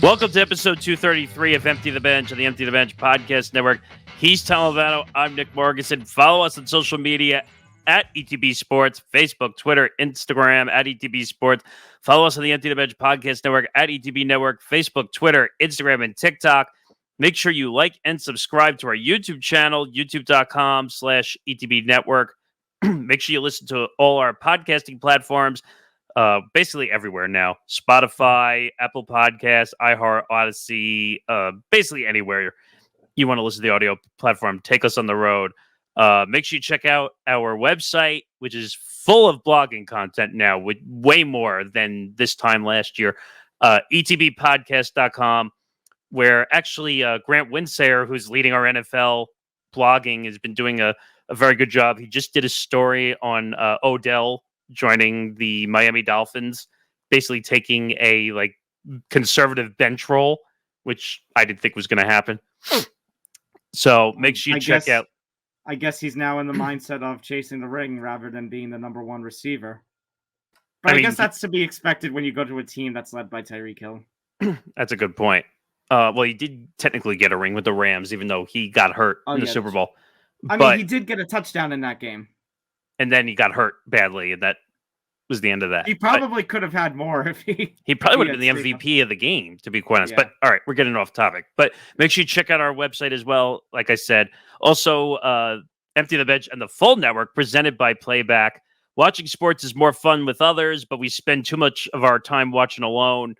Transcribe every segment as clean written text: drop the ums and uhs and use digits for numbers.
Welcome to episode 233 of Empty the Bench on the Empty the Bench podcast network. He's Tom Albano. I'm Nick Morgasen. Follow us on social media at ETB Sports, Facebook, Twitter, Instagram at ETB Sports. Follow us on the Empty the Bench podcast network at ETB Network, Facebook, Twitter, Instagram, and TikTok. Make sure you like and subscribe to our YouTube channel, youtube.com/ETB Network. Make sure you listen to all our podcasting platforms. Basically everywhere now. Spotify, Apple Podcasts, iHeart, Odyssey, basically anywhere you want to listen to the audio platform. Take us on the road. Make sure you check out our website, which is full of blogging content now, with way more than this time last year. etbpodcast.com, where actually Grant Winsayer, who's leading our NFL blogging, has been doing a very good job. He just did a story on Odell joining the Miami Dolphins, basically taking a conservative bench role, which I didn't think was going to happen. So make sure you check out. I guess he's now in the mindset of chasing the ring rather than being the number one receiver. But I guess that's to be expected when you go to a team that's led by Tyreek Hill. That's a good point. Well, he did technically get a ring with the Rams, even though he got hurt in the Super Bowl. I mean, he did get a touchdown in that game. And then he got hurt badly, and that was the end of that. He probably could have had more if he probably would have been the MVP of the game, to be quite honest. Yeah. But all right, we're getting off topic. But make sure you check out our website as well. Like I said, also Empty the Bench and the full network presented by Playback. Watching sports is more fun with others, but we spend too much of our time watching alone.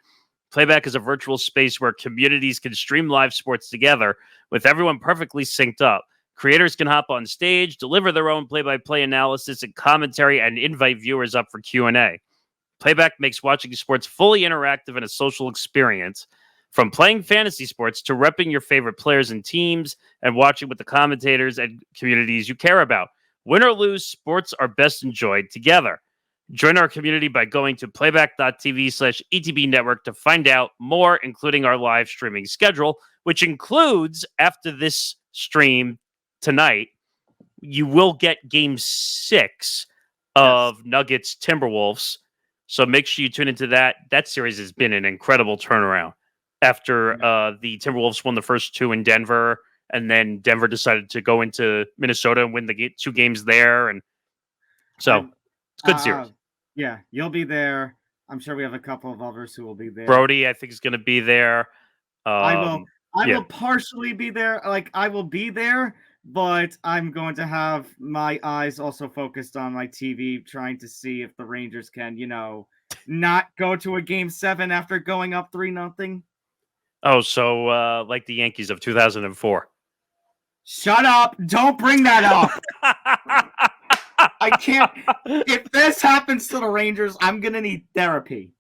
Playback is a virtual space where communities can stream live sports together with everyone perfectly synced up. Creators can hop on stage, deliver their own play-by-play analysis and commentary, and invite viewers up for Q&A. Playback makes watching sports fully interactive and a social experience. From playing fantasy sports to repping your favorite players and teams and watching with the commentators and communities you care about. Win or lose, sports are best enjoyed together. Join our community by going to playback.tv/ETB Network to find out more, including our live streaming schedule, which includes, after this stream tonight, you will get game 6 of Nuggets Timberwolves. So make sure you tune into that. That series has been an incredible turnaround after the Timberwolves won the first 2 in Denver, and then Denver decided to go into Minnesota and win the 2 games there. And so it's a good series. Yeah, you'll be there. I'm sure we have a couple of others who will be there. Brody, I think, is going to be there. I will partially be there. I will be there, but I'm going to have my eyes also focused on my TV, trying to see if the Rangers can, not go to a game 7 after going up 3-0. Oh, so like the Yankees of 2004. Shut up. Don't bring that up. I can't. If this happens to the Rangers, I'm going to need therapy.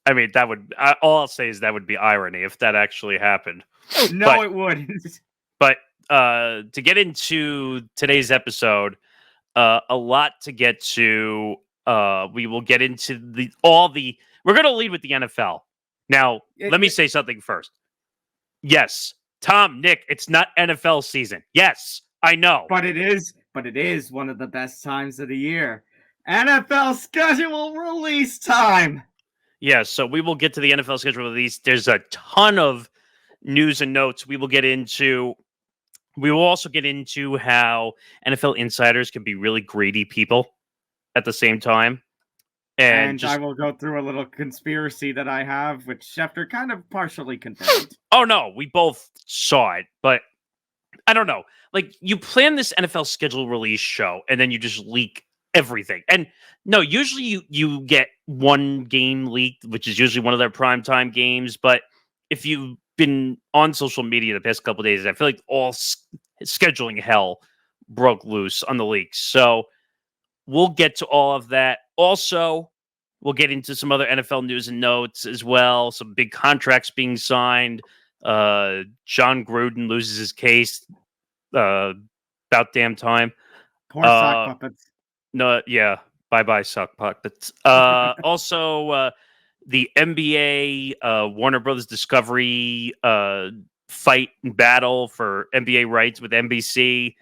I mean, that would, all I'll say is that would be irony if that actually happened. No, it wouldn't. But to get into today's episode, a lot to get to. We will get into we're going to lead with the NFL. Now, let me say something first. Yes, Tom, Nick, it's not NFL season. Yes, I know. But it is one of the best times of the year. NFL schedule release time. Yeah, so we will get to the NFL schedule release. There's a ton of news and notes we will get into. We will also get into how NFL insiders can be really greedy people at the same time. And I will go through a little conspiracy that I have, which Schefter kind of partially confirmed. Oh, no, we both saw it, but I don't know. Like, you plan this NFL schedule release show, and then you just leak everything. And no, usually you get one game leaked, which is usually one of their primetime games. But if you've been on social media the past couple of days, I feel like all scheduling hell broke loose on the leaks. So we'll get to all of that. Also, we'll get into some other NFL news and notes as well. Some big contracts being signed. Jon Gruden loses his case. About damn time. Poor sock puppets. No, yeah. Bye-bye, sock puppets. Also, the NBA Warner Brothers Discovery fight and battle for NBA rights with NBC.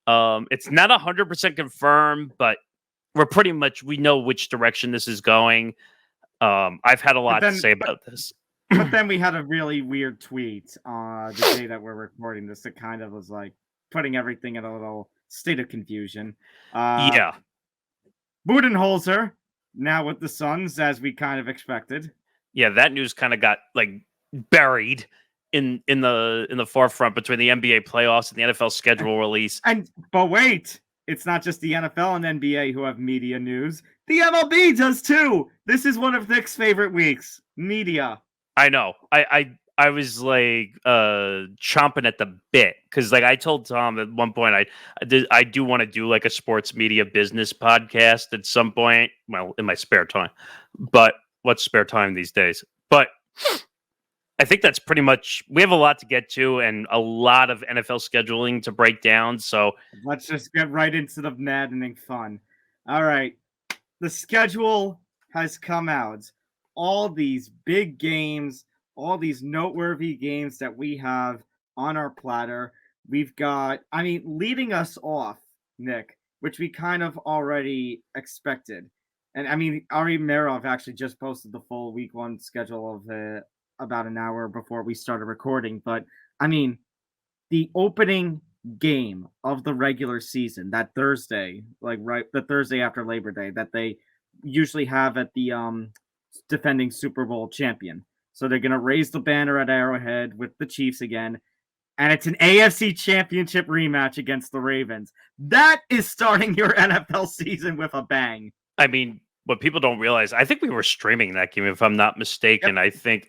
It's not 100% confirmed, but we know which direction this is going. I've had a lot to say about this. But then we had a really weird tweet the day that we're recording this. It kind of was like putting everything in a little state of confusion. Yeah. Budenholzer now with the Suns, as we kind of expected. Yeah, that news kind of got like buried in the forefront between the NBA playoffs and the NFL schedule release. But wait, it's not just the NFL and NBA who have media news. The MLB does too. This is one of Nick's favorite weeks. Media. I know. I was like chomping at the bit because like I told Tom at one point I do want to do like a sports media business podcast at some point. Well, in my spare time, but what's spare time these days? But I think that's pretty much. We have a lot to get to and a lot of NFL scheduling to break down. So let's just get right into the maddening fun. All right, the schedule has come out. All these big games, all these noteworthy games that we have on our platter. We've got, leading us off, Nick, which we kind of already expected. And Ari Merov actually just posted the full week 1 schedule of about an hour before we started recording. But the opening game of the regular season, that Thursday, the Thursday after Labor Day, that they usually have at the defending Super Bowl champion. So they're going to raise the banner at Arrowhead with the Chiefs again. And it's an AFC championship rematch against the Ravens. That is starting your NFL season with a bang. What people don't realize, I think we were streaming that game, if I'm not mistaken. Yep.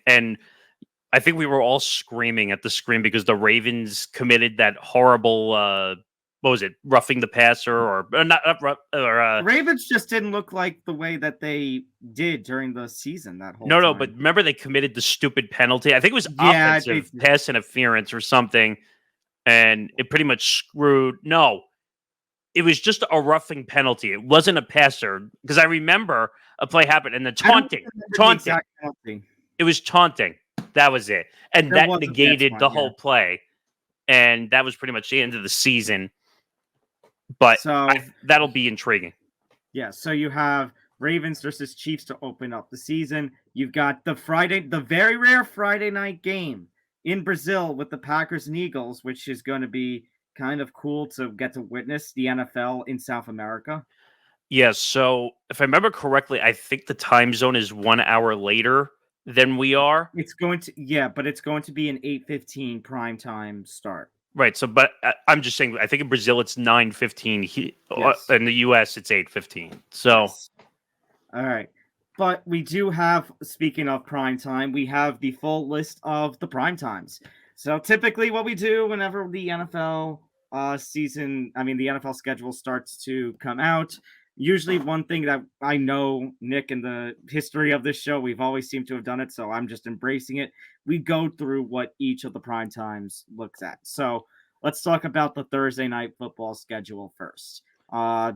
I think we were all screaming at the screen because the Ravens committed that horrible what was it, roughing the passer or not? The Ravens just didn't look like the way that they did during the season that whole time. No, but remember they committed the stupid penalty. I think it was offensive pass interference or something, and it pretty much screwed. No, it was just a roughing penalty. It wasn't a passer because I remember a play happened and the taunting. It was taunting. That was it, and that negated the whole play, and that was pretty much the end of the season. But that'll be intriguing. Yeah, so you have Ravens versus Chiefs to open up the season. You've got the very rare Friday night game in Brazil with the Packers and Eagles, which is going to be kind of cool to get to witness the NFL in South America. Yeah, so if I remember correctly, I think the time zone is 1 hour later than we are. It's going to but it's going to be an 8:15 primetime start. Right. So, but I'm just saying, I think in Brazil it's 9:15. Yes. In the US it's 8:15. So, yes. All right. But we do have, speaking of prime time, we have the full list of the prime times. So typically what we do whenever the NFL the NFL schedule starts to come out, usually one thing that I know, Nick, in the history of this show, we've always seemed to have done it, so I'm just embracing it. We go through what each of the prime times looks at. So let's talk about the Thursday night football schedule first.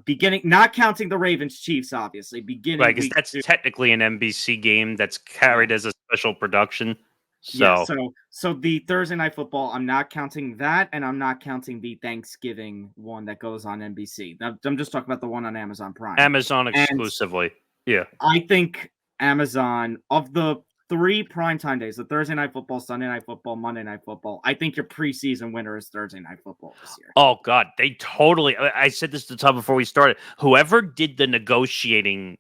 Beginning, not counting the Ravens Chiefs, obviously. Beginning, right? Because that's technically an NBC game that's carried as a special production. So, yeah, so the Thursday night football, I'm not counting that, and I'm not counting the Thanksgiving one that goes on NBC. I'm just talking about the one on Amazon Prime. Amazon exclusively. And yeah. I think Amazon, of the 3 primetime days, the Thursday night football, Sunday night football, Monday night football, I think your preseason winner is Thursday night football this year. Oh, God. They totally, I said this to Tom before we started, whoever did the negotiating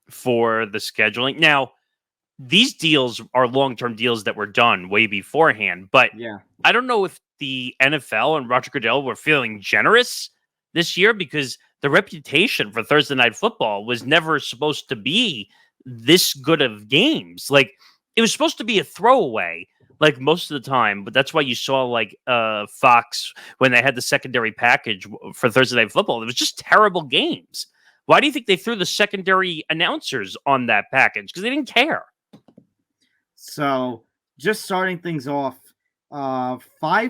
for the scheduling. Now, these deals are long-term deals that were done way beforehand, but yeah, I don't know if the NFL and Roger Goodell were feeling generous this year because the reputation for Thursday night football was never supposed to be this good of games. Like, it was supposed to be a throwaway, like most of the time, but that's why you saw like Fox when they had the secondary package for Thursday night football. It was just terrible games. Why do you think they threw the secondary announcers on that package? Because they didn't care. So, just starting things off, 5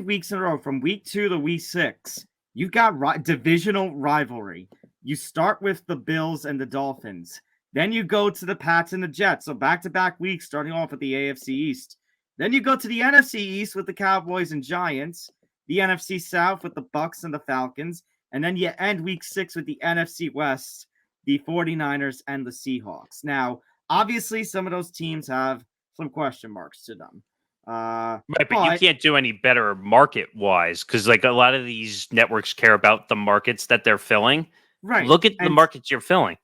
weeks in a row, from week 2 to week 6, you've got divisional rivalry. You start with the Bills and the Dolphins. Then you go to the Pats and the Jets. So, back-to-back weeks, starting off with the AFC East. Then you go to the NFC East with the Cowboys and Giants. The NFC South with the Bucs and the Falcons. And then you end week 6 with the NFC West, the 49ers and the Seahawks. Now, obviously, some of those teams have some question marks to them. Right, but you can't do any better market-wise because, like, a lot of these networks care about the markets that they're filling. Right. Look at the markets you're filling.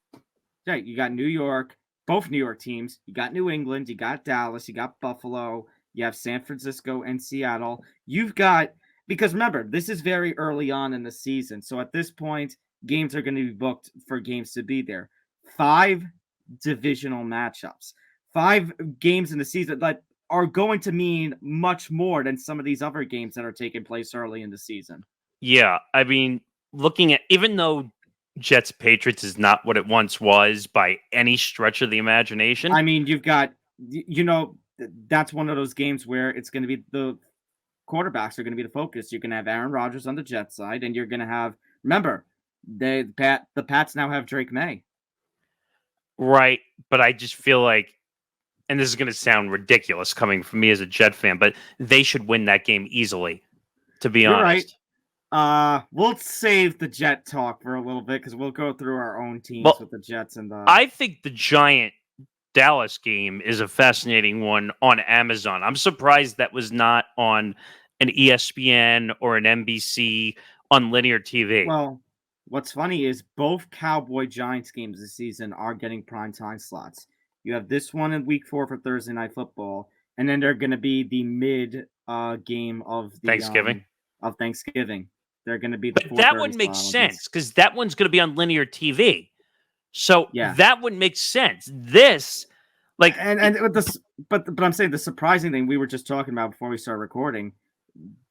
Right. You got New York, both New York teams. You got New England. You got Dallas. You got Buffalo. You have San Francisco and Seattle. You've got, because remember, this is very early on in the season. So at this point, games are going to be booked for games to be there. 5 divisional matchups, 5 games in the season that are going to mean much more than some of these other games that are taking place early in the season. Yeah, I mean, looking at, even though Jets Patriots is not what it once was by any stretch of the imagination. I mean, you've got, that's one of those games where it's going to be the quarterbacks are going to be the focus. You're going to have Aaron Rodgers on the Jets side, and you're going to have, remember, the Pats now have Drake May. Right, but I just feel like, and this is going to sound ridiculous coming from me as a Jet fan, but they should win that game easily, to be honest. Right. We'll save the Jet talk for a little bit because we'll go through our own teams with the Jets and the. I think the Giant Dallas game is a fascinating one on Amazon. I'm surprised that was not on an ESPN or an NBC on linear TV. Well, what's funny is both Cowboy Giants games this season are getting primetime slots. You have this one in week 4 for Thursday Night Football, and then they're going to be the mid game of the Thanksgiving. They're going to be the. But that wouldn't make sense because that one's going to be on linear TV. So that wouldn't make sense. This, like, and with this, but I'm saying the surprising thing we were just talking about before we started recording,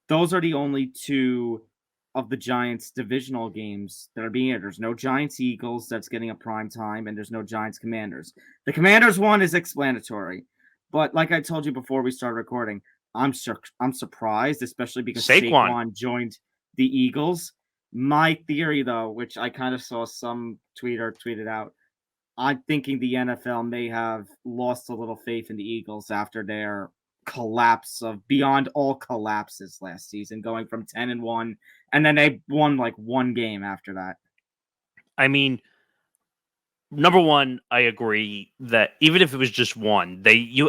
those are the only 2 of the Giants divisional games that are being aired. There's no Giants Eagles that's getting a prime time, and there's no Giants Commanders. The Commanders one is explanatory, but like I told you before we started recording, I'm surprised, especially because Saquon joined the Eagles. My theory, though, which I kind of saw some tweeter tweeted out, I'm thinking the NFL may have lost a little faith in the Eagles after their collapse of beyond all collapses last season, going from 10-1, and then they won like 1 game after that. I mean, number one, I agree that even if it was just one,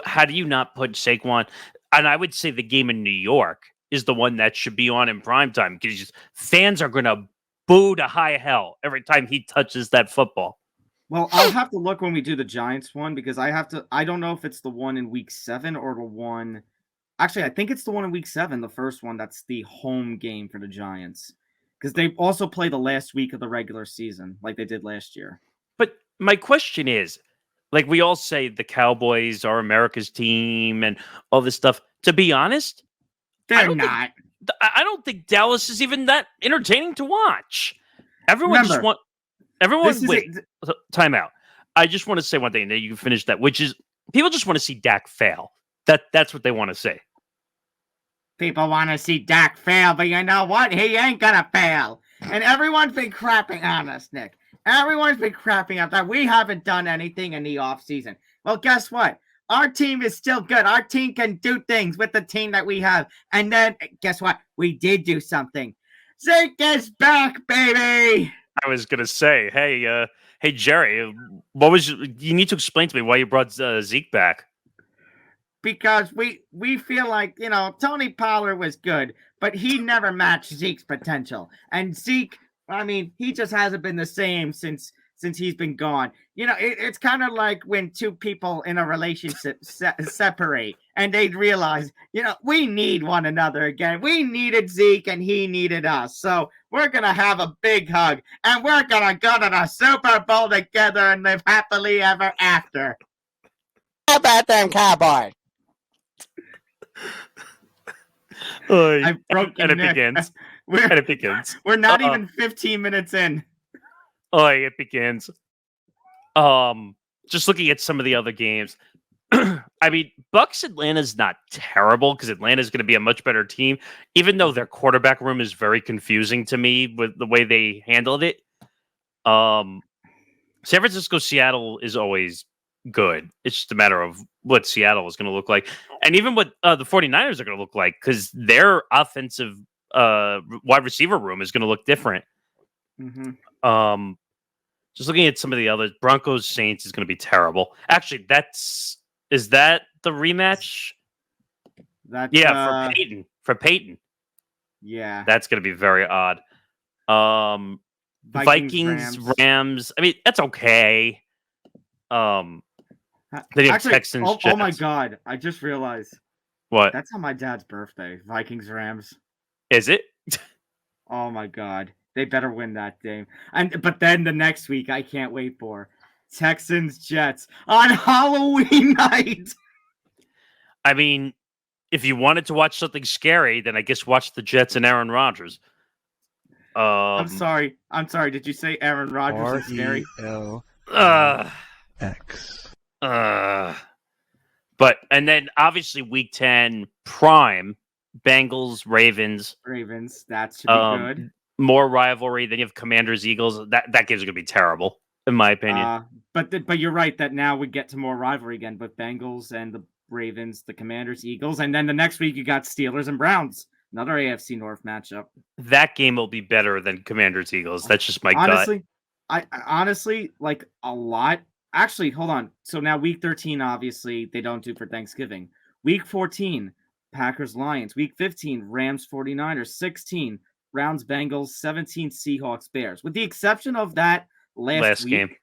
how do you not put Saquon? And I would say the game in New York is the one that should be on in primetime because fans are going to boo to high hell every time he touches that football. Well, I'll have to look when we do the Giants one because I don't know if it's the one in week 7 or the one. Actually, I think it's the one in week 7, the first one. That's the home game for the Giants because they also play the last week of the regular season like they did last year. But my question is, like, we all say the Cowboys are America's team and all this stuff. To be honest, they're not. I don't think Dallas is even that entertaining to watch. Everyone wait. Time out. I just want to say one thing, and then you can finish that, which is people just want to see Dak fail. That's what they want to see. People want to see Dak fail, but you know what? He ain't gonna fail. And everyone's been crapping on us, Nick. Everyone's been crapping on that. We haven't done anything in the offseason. Well, guess what? Our team is still good. Our team can do things with the team that we have. And then, guess what? We did do something. Zeke is back, baby! I was going to say, hey, Jerry, you need to explain to me why you brought Zeke back. Because we feel like, Tony Pollard was good, but he never matched Zeke's potential. And Zeke, I mean, he just hasn't been the same since he's been gone. It's kind of like when 2 people in a relationship separate and they realize, we need one another again. We needed Zeke and he needed us. So we're going to have a big hug and we're going to go to the Super Bowl together and live happily ever after. How about them Cowboys? And it begins. We're not even 15 minutes in. It begins. Just looking at some of the other games. I mean, Bucks Atlanta's not terrible because Atlanta's going to be a much better team, even though their quarterback room is very confusing to me with the way they handled it. San Francisco, Seattle is always good. It's just a matter of what Seattle is going to look like. And even what the 49ers are going to look like because their offensive wide receiver room is going to look different. Mm-hmm. Just looking at some of the others, Broncos Saints is going to be terrible. Actually, is that the rematch? That's, for Peyton. Yeah. That's going to be very odd. Vikings, Rams. I mean, that's okay. Then you have Texans, Jets. Oh my God. I just realized. What? That's on my dad's birthday. Vikings, Rams. Is it? Oh my God. They better win that game. But then the next week, I can't wait for Texans, Jets on Halloween night. I mean, if you wanted to watch something scary, then I guess watch the Jets and Aaron Rodgers. I'm sorry. Did you say Aaron Rodgers is scary? X. But and then obviously week 10 prime Bengals Ravens. That should be good. More rivalry. Then you have Commanders Eagles. That game's gonna be terrible in my opinion. But you're right that now we get to more rivalry again. But Bengals and the Ravens, the Commanders, Eagles, and then the next week you got Steelers and Browns. Another AFC North matchup. That game will be better than Commanders Eagles. That's just my gut. I honestly like a lot. Actually, hold on. So now week 13, obviously, they don't do for Thanksgiving. Week 14, Packers Lions. Week 15, Rams 49ers. 16, Browns Bengals. 17, Seahawks Bears. With the exception of that last week, game.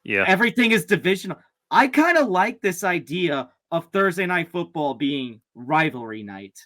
Yeah. Everything is divisional. I kind of like this idea of Thursday night football being rivalry night.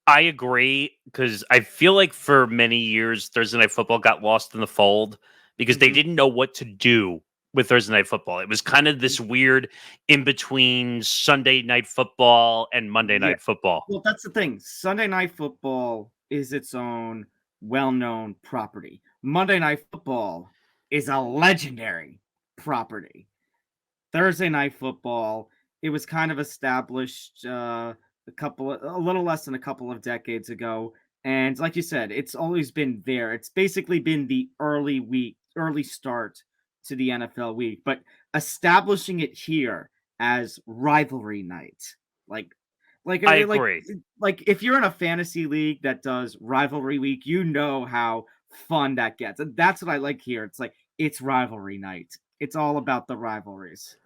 I agree, because I feel like for many years Thursday night football got lost in the fold because they didn't know what to do with Thursday night football. It was kind of this weird in between Sunday night football and Monday night football. Well, that's the thing. Sunday night football is its own well-known property. Monday night football is a legendary property. Thursday night football, it was kind of established a little less than a couple of decades ago. And like you said, it's always been there. It's basically been the early start to the NFL week, but establishing it here as rivalry night, I agree. Like if you're in a fantasy league that does rivalry week, you know how fun that gets. And that's what I like here. It's like, it's rivalry night. It's all about the rivalries.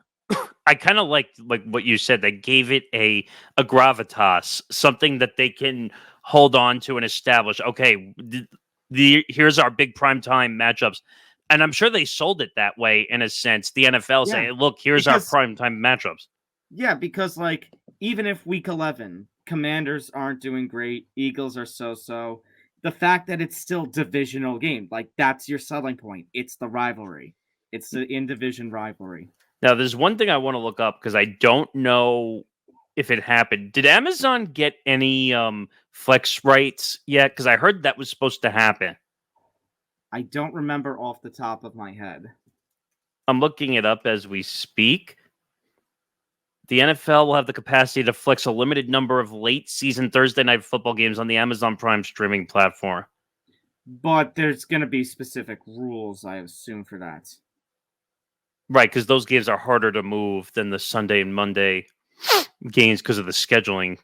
I kind of like what you said. They gave it a gravitas, something that they can hold on to and establish. Okay, here's our big primetime matchups. And I'm sure they sold it that way in a sense. The NFL saying, look, here's our primetime matchups. Yeah, because like even if week 11, Commanders aren't doing great, Eagles are so-so, the fact that it's still divisional game, like that's your selling point. It's the rivalry. It's the in-division rivalry. Now, there's one thing I want to look up because I don't know if it happened. Did Amazon get any flex rights yet? Because I heard that was supposed to happen. I don't remember off the top of my head. I'm looking it up as we speak. The NFL will have the capacity to flex a limited number of late season Thursday night football games on the Amazon Prime streaming platform. But there's going to be specific rules, I assume, for that. Right, because those games are harder to move than the Sunday and Monday games because of the scheduling.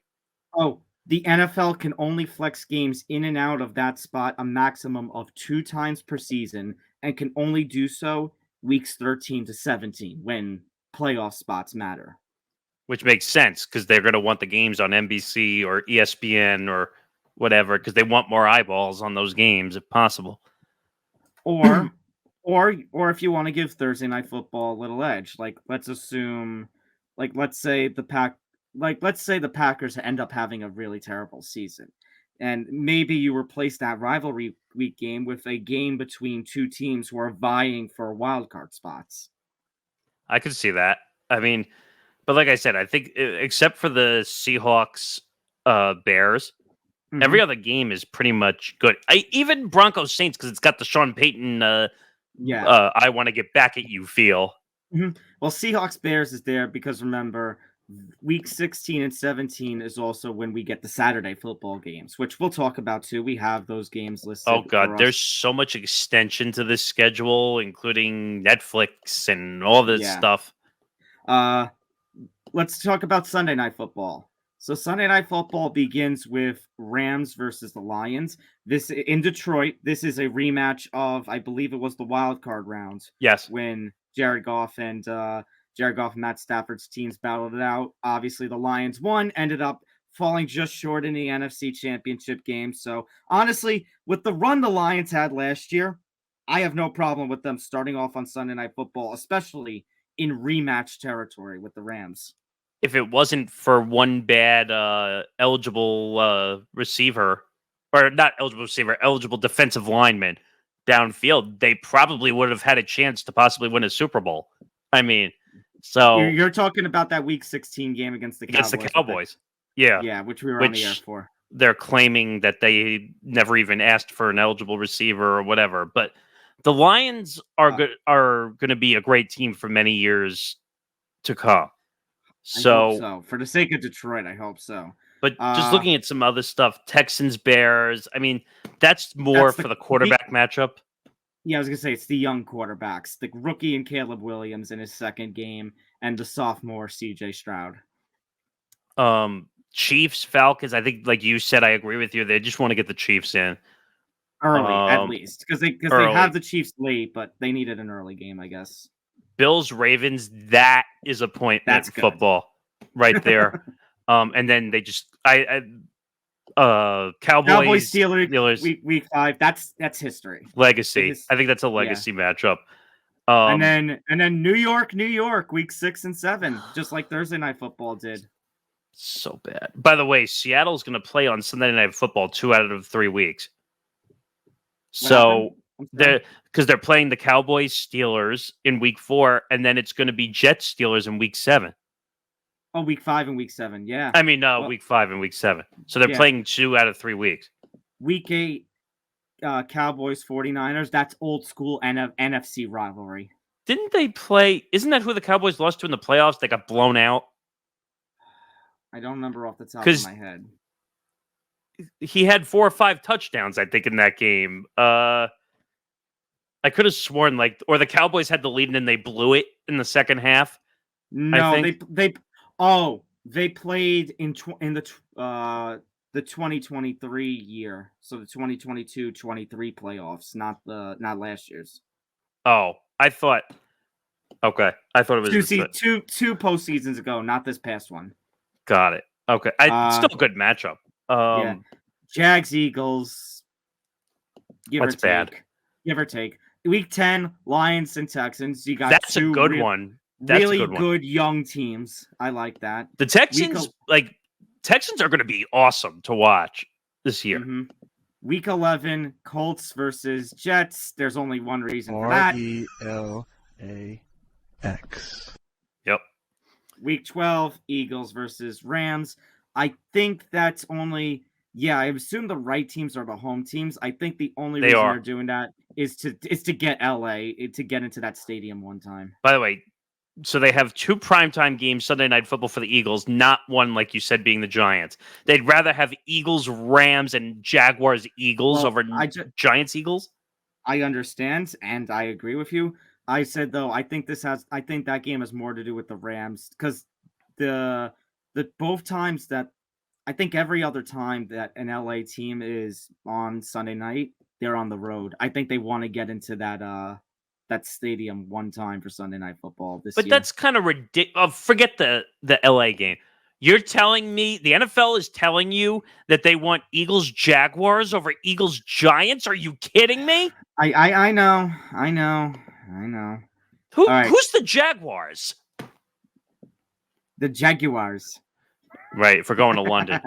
Oh, the NFL can only flex games in and out of that spot a maximum of 2 times per season and can only do so weeks 13 to 17 when playoff spots matter. Which makes sense because they're going to want the games on NBC or ESPN or whatever because they want more eyeballs on those games if possible. Or if you want to give Thursday night football a little edge, like let's assume, let's say the Packers end up having a really terrible season, and maybe you replace that rivalry week game with a game between two teams who are vying for wild card spots. I could see that. I mean, but like I said, I think except for the Seahawks, Bears, every other game is pretty much good. Even Broncos Saints because it's got the Sean Payton. I want to get back at you feel. Well, Seahawks Bears is there because remember, week 16 and 17 is also when we get the Saturday football games, which we'll talk about too. We have those games listed. Oh God, there's so much extension to this schedule, including Netflix and all this stuff. Let's talk about Sunday night football. So Sunday night football begins with Rams versus the Lions. This in Detroit. This is a rematch of, I believe it was the wild card round. Yes. When Jared Goff and Jared Goff and Matt Stafford's teams battled it out. Obviously, the Lions won, ended up falling just short in the NFC Championship game. So, honestly, with the run the Lions had last year, I have no problem with them starting off on Sunday Night Football, especially in rematch territory with the Rams. If it wasn't for one bad eligible receiver, or not eligible receiver, eligible defensive lineman downfield, they probably would have had a chance to possibly win a Super Bowl. I mean, so you're talking about that Week 16 game against the Cowboys. Yeah. Yeah, which we were on the air for. They're claiming that they never even asked for an eligible receiver or whatever. But the Lions are going to be a great team for many years to come. So for the sake of Detroit, I hope so. But just looking at some other stuff, Texans, Bears, I mean, that's more for the quarterback matchup. Yeah, I was going to say, it's the young quarterbacks. The rookie and Caleb Williams in his second game, and the sophomore C.J. Stroud. Chiefs, Falcons, I think, like you said, I agree with you. They just want to get the Chiefs in. Early, at least. Because they have the Chiefs late, but they needed an early game, I guess. Bills, Ravens, that is appointment football right there. And then they just Cowboys, Steelers, week 5. That's history. Legacy. I think that's a legacy matchup. And then New York, week 6 and 7, just like Thursday Night Football did. So bad. By the way, Seattle's going to play on Sunday Night Football 2 out of 3 weeks. So they're playing the Cowboys Steelers in week 4, and then it's going to be Jets Steelers in week 7. Oh, week 5 and week 7, yeah. I mean, week 5 and week 7. So they're playing 2 out of 3 weeks. Week 8, Cowboys 49ers. That's old school NFC rivalry. Didn't they play? Isn't that who the Cowboys lost to in the playoffs? They got blown out. I don't remember off the top of my head. He had 4 or 5 touchdowns, I think, in that game. I could have sworn or the Cowboys had the lead and then they blew it in the second half. No, they played in the 2023 year, so the 2022-23 playoffs, not last year's. Oh, I thought. Okay, I thought it was two postseasons ago, not this past one. Got it. Okay, still a good matchup. Jags, Eagles. Give or take. Week 10, Lions and Texans. You got that's a good one. That's really good young teams. I like that. The Texans, Texans are going to be awesome to watch this year. Mm-hmm. Week 11, Colts versus Jets. There's only one reason for that. RGIIX. Yep. Week 12, Eagles versus Rams. I think that's only. Yeah, I assume the right teams are the home teams. I think the only reason they're doing that is to get LA to get into that stadium one time. By the way, so they have 2 primetime games Sunday Night Football for the Eagles, not one, like you said, being the Giants. They'd rather have Eagles, Rams, and Jaguars, Eagles over Giants, Eagles. I understand, and I agree with you. I said, though, I think that game has more to do with the Rams, because the both times that I think every other time that an LA team is on Sunday night, they're on the road. I think they want to get into that stadium one time for Sunday Night Football this year. But that's kind of ridiculous. Forget the LA game. You're telling me the NFL is telling you that they want Eagles Jaguars over Eagles Giants? Are you kidding me? I know. Who's the Jaguars? The Jaguars. Right, if we're going to London.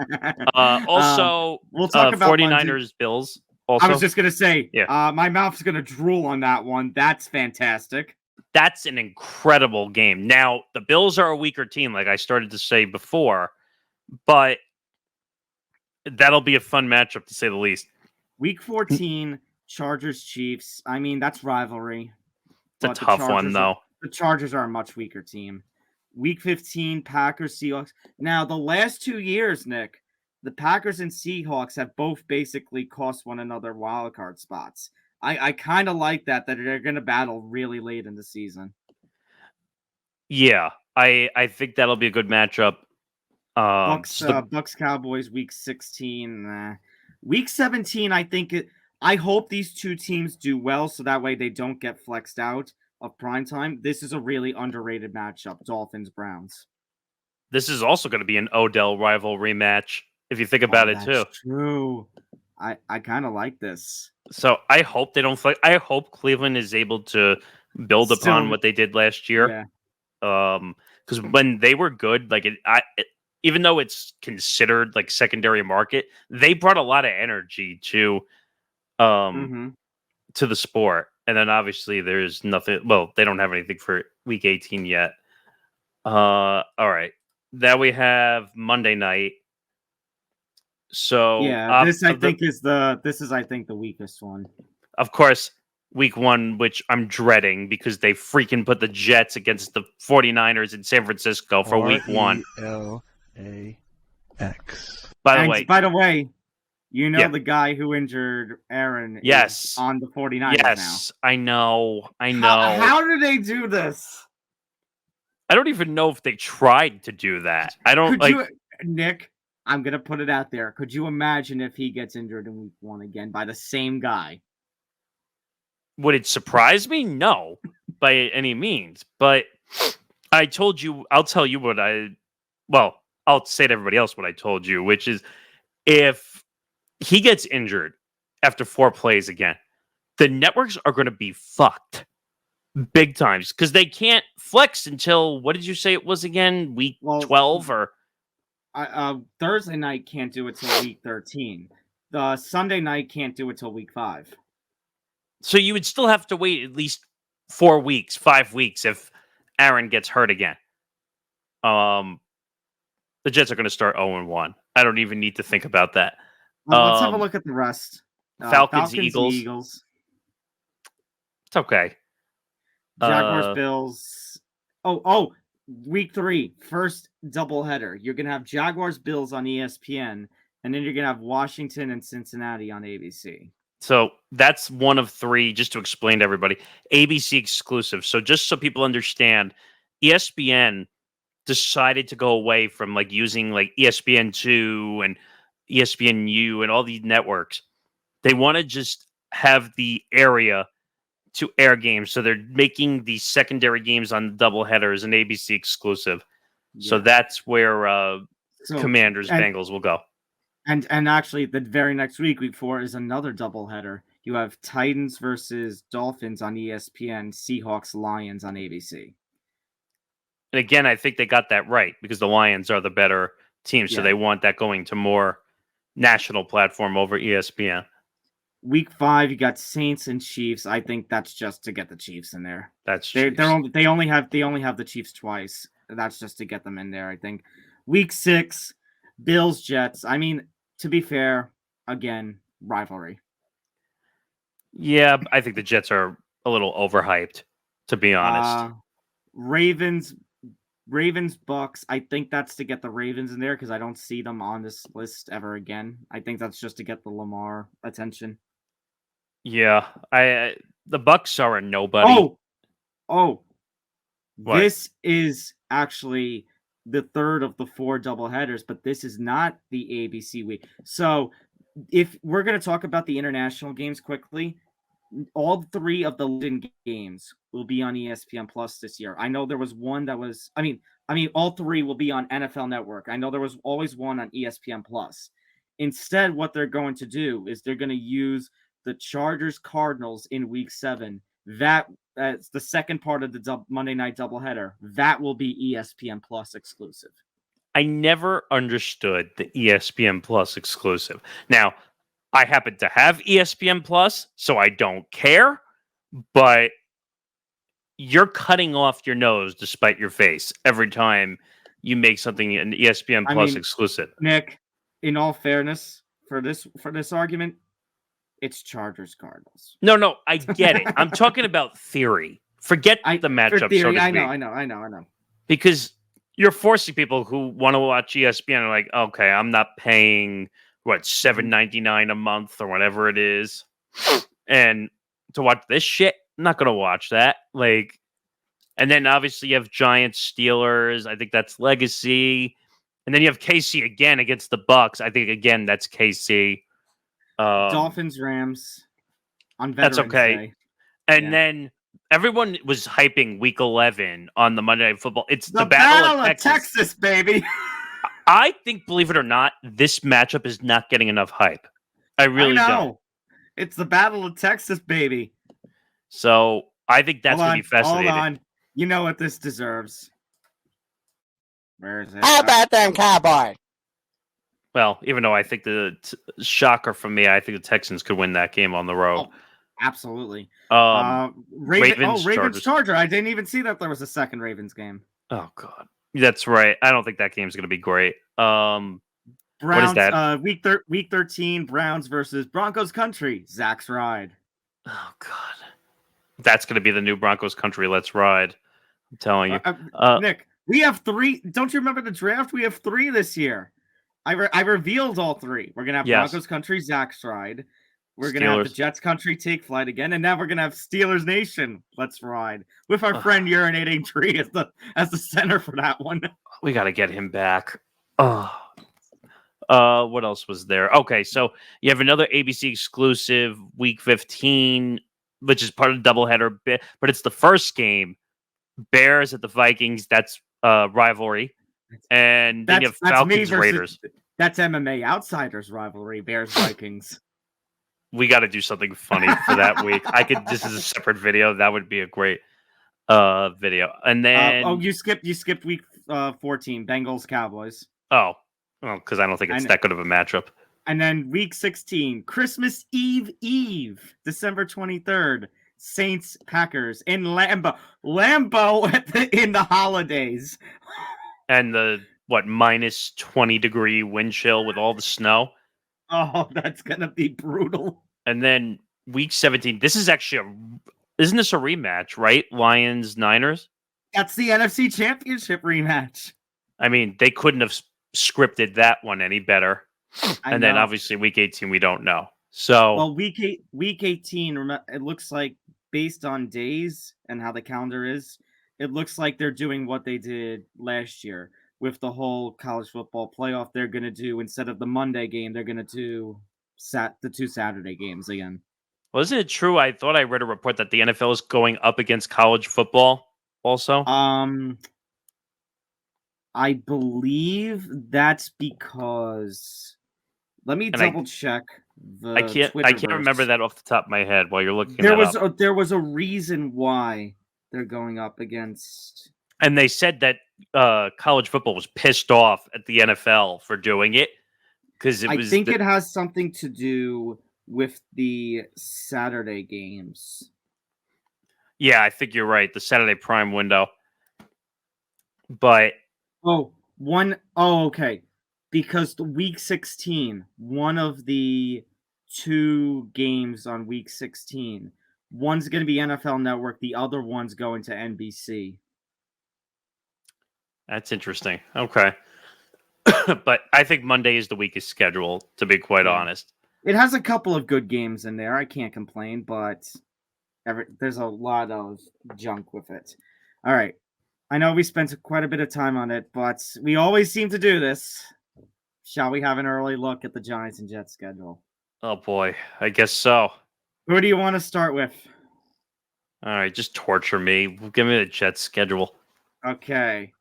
Also, we'll talk about 49ers, London. Bills. Also, I was just going to say, my mouth's going to drool on that one. That's fantastic. That's an incredible game. Now, the Bills are a weaker team, like I started to say before, but that'll be a fun matchup, to say the least. Week 14, Chargers-Chiefs. I mean, that's rivalry. It's a tough one, though. The Chargers are a much weaker team. Week 15, Packers, Seahawks. Now, the last 2 years, Nick, the Packers and Seahawks have both basically cost one another wildcard spots. I kind of like that they're going to battle really late in the season. Yeah, I think that'll be a good matchup. Bucks, Cowboys, week 16. Week 17, I hope these two teams do well so that way they don't get flexed out. of primetime, this is a really underrated matchup. Dolphins-Browns. This is also going to be an Odell rival rematch, if you think about it, too. That's true. I kind of like this. So I hope they don't I hope Cleveland is able to build upon what they did last year. Because when they were good, like even though it's considered like secondary market, they brought a lot of energy to the sport. And then obviously there's nothing. Well, they don't have anything for week 18 yet. All right. Then we have Monday night. So yeah, this I think the weakest one. Of course, week 1, which I'm dreading because they freaking put the Jets against the 49ers in San Francisco for week 1. R-E-L-A-X. By the way, you know the guy who injured Aaron is on the 49ers now. Yes, I know. How do they do this? I don't even know if they tried to do that. I don't Nick, I'm going to put it out there. Could you imagine if he gets injured in week 1 again by the same guy? Would it surprise me? No, by any means. But I'll tell you I'll say to everybody else what I told you, which is if he gets injured after 4 plays again, the networks are going to be fucked big times because they can't flex until, what did you say it was again? Week 12 or... Thursday night can't do it till week 13. The Sunday night can't do it till week 5. So you would still have to wait at least 4 weeks, 5 weeks if Aaron gets hurt again. The Jets are going to start 0-1. I don't even need to think about that. Let's have a look at the rest. Falcons, Eagles. It's okay. Jaguars, Bills. Week 3, first doubleheader. You're going to have Jaguars, Bills on ESPN, and then you're going to have Washington and Cincinnati on ABC. So that's one of 3, just to explain to everybody, ABC exclusive. So just so people understand, ESPN decided to go away from like using like ESPN2 and ESPNU and all these networks. They want to just have the area to air games. So they're making the secondary games on doubleheaders an ABC exclusive. Yeah. So that's where Commanders Bengals will go. And actually, the very next week, week 4, is another doubleheader. You have Titans versus Dolphins on ESPN, Seahawks, Lions on ABC. And again, I think they got that right because the Lions are the better team. So they want that going to more national platform over ESPN. Week 5, you got Saints and Chiefs. I think that's just to get the Chiefs in there. They only have the Chiefs twice. That's just to get them in there, I think. Week 6, Bills, Jets. I mean, to be fair, again, rivalry. Yeah, I think the Jets are a little overhyped, to be honest. Ravens, Bucks. I think that's to get the Ravens in there because I don't see them on this list ever again. I think that's just to get the Lamar attention. Yeah, the Bucks are a nobody. What? This is actually the third of the 4 doubleheaders, but this is not the ABC week. So if we're going to talk about the international games quickly, all 3 of the London games will be on ESPN Plus this year. I know there was one that was, I mean, all 3 will be on NFL Network. I know there was always one on ESPN Plus. Instead, what they're going to do is they're going to use the Chargers Cardinals in week 7. That's the second part of the Monday night doubleheader. That will be ESPN Plus exclusive. I never understood the ESPN Plus exclusive. Now, I happen to have ESPN Plus, so I don't care, but you're cutting off your nose despite your face every time you make something an ESPN Plus exclusive. Nick, in all fairness, for this argument, it's Chargers Cardinals. No, I get it. I'm talking about theory. Forget the matchup. Theory, so I know. Because you're forcing people who want to watch ESPN are like, okay, I'm not paying $7.99 a month or whatever it is, and to watch this shit, I'm not gonna watch that. Like, and then obviously you have Giants, Steelers. I think that's legacy, and then you have KC again against the Bucks. I think again that's KC. Dolphins, Rams on Veterans That's okay. Day. And then everyone was hyping Week 11 on the Monday Night Football. It's the Battle of Texas, baby. I think, believe it or not, this matchup is not getting enough hype. I really don't. It's the Battle of Texas, baby. So I think that's going to be fascinating. Hold on. You know what this deserves. Where is it? How about them Cowboys? Well, even though I think the shocker from me, I think the Texans could win that game on the road. Oh, absolutely. Ravens Charger. I didn't even see that there was a second Ravens game. Oh, God. That's right. I don't think that game's going to be great. Browns, what is that? Week 13, Browns versus Broncos Country. Zach's Ride. Oh, God. That's going to be the new Broncos Country. Let's ride. I'm telling you. Nick, we have 3. Don't you remember the draft? We have 3 this year. I revealed all 3. We're going to have Broncos Country, Zach's Ride. We're going to have the Jets Country, Take Flight again. And now we're going to have Steelers Nation, Let's Ride. With our friend Urinating Tree as the center for that one. We got to get him back. What else was there? Okay, so you have another ABC exclusive Week 15, which is part of the doubleheader bit, but it's the first game. Bears at the Vikings. That's rivalry. And then you have Falcons Raiders. That's MMA Outsiders rivalry, Bears Vikings. We got to do something funny for that week. This is a separate video. That would be a great video. And then you skipped week 14, Bengals Cowboys. Oh, well, because I don't think it's that good of a matchup. And then week 16, Christmas Eve, December 23rd, Saints Packers in Lambeau in the holidays. And the minus 20 degree wind chill with all the snow. Oh, that's gonna be brutal. And then week 17. This is actually isn't this a rematch, right? Lions Niners. That's the NFC Championship rematch. I mean, they couldn't have scripted that one any better. And then obviously week 18, we don't know. So week 18. It looks like based on days and how the calendar is, it looks like they're doing what they did last year. With the whole college football playoff, they're going to do, instead of the Monday game, they're going to do the 2 Saturday games again. Well, isn't it true? I thought I read a report that the NFL is going up against college football also. I believe that's because. Let me double check. I can't remember that off the top of my head while you're looking. There was a reason why they're going up against. And they said that college football was pissed off at the NFL for doing it because I think it has something to do with the Saturday games. Yeah, I think you're right. The Saturday Prime window. But okay. Because the week 16, one of the 2 games on week 16, one's going to be NFL Network, the other one's going to NBC. That's interesting. Okay. But I think Monday is the weakest schedule, to be quite honest. It has a couple of good games in there. I can't complain, but there's a lot of junk with it. All right. I know we spent quite a bit of time on it, but we always seem to do this. Shall we have an early look at the Giants and Jets schedule? Oh, boy. I guess so. Who do you want to start with? All right. Just torture me. Give me the Jets schedule. Okay.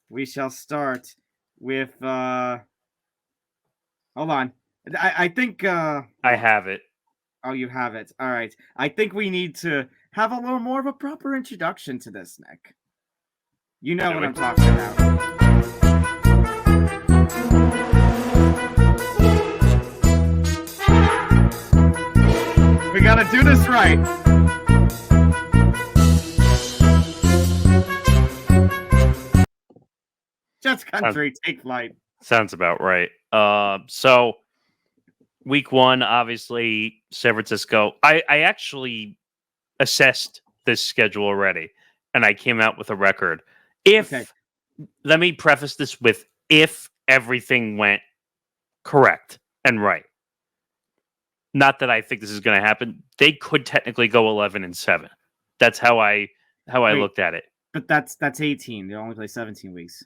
We shall start with hold on. I think I have it. Oh, you have it. All right. I think we need to have a little more of a proper introduction to this, Nick. You know what I'm talking about. We gotta do this right. Jets Country, Take Flight. Sounds about right. So week 1, obviously, San Francisco. I actually assessed this schedule already, and I came out with a record. Let me preface this with if everything went correct and right. Not that I think this is going to happen. They could technically go 11-7. That's how I looked at it. But that's 18. They only play 17 weeks.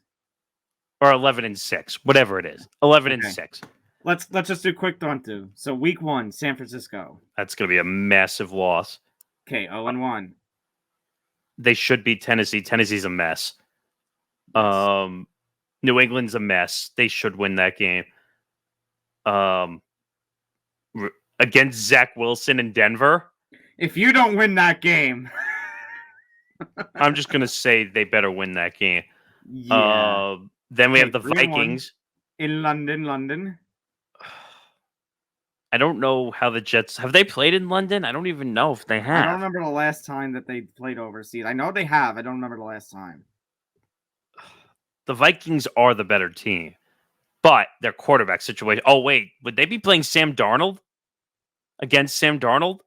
Or 11-6, whatever it is. 11-6. Let's just do a quick run through. So week 1, San Francisco. That's going to be a massive loss. Okay, 0-1. They should beat Tennessee. Tennessee's a mess. Yes. New England's a mess. They should win that game. Against Zach Wilson in Denver. If you don't win that game, I'm just gonna say they better win that game. Yeah. Then we have the Vikings in London. I don't know how the Jets have they played in London. I don't even know if they have. I don't remember the last time that they played overseas. I know they have. I don't remember the last time. The Vikings are the better team, but their quarterback situation. Oh wait, would they be playing Sam Darnold against Sam Darnold?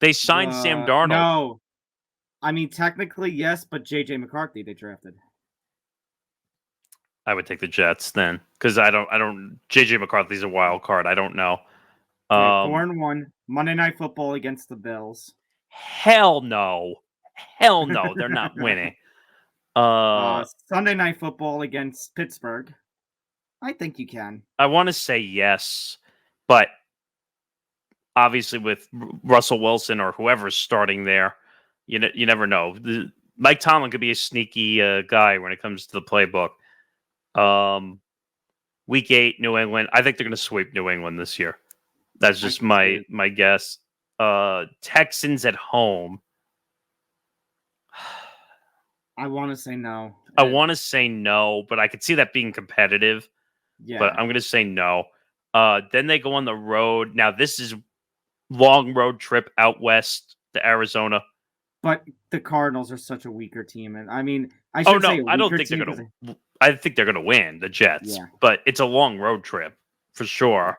They signed Sam Darnold. No, I mean technically yes, but JJ McCarthy they drafted. I would take the Jets then because I don't. JJ McCarthy's a wild card. I don't know. 4-1 Monday Night Football against the Bills. Hell no, they're not winning. Sunday Night Football against Pittsburgh. I think you can. I want to say yes, but obviously with Russell Wilson or whoever's starting there, you never know. Mike Tomlin could be a sneaky guy when it comes to the playbook. Week 8, New England. I think they're going to sweep New England this year. That's just my guess. Texans at home. I want to say no. I want to say no, but I could see that being competitive. Yeah. But I'm going to say no. Then they go on the road. Now, this is long road trip out west to Arizona. But the Cardinals are such a weaker team. And I mean, I don't think they're going to. I think they're going to win, the Jets. Yeah. But it's a long road trip for sure.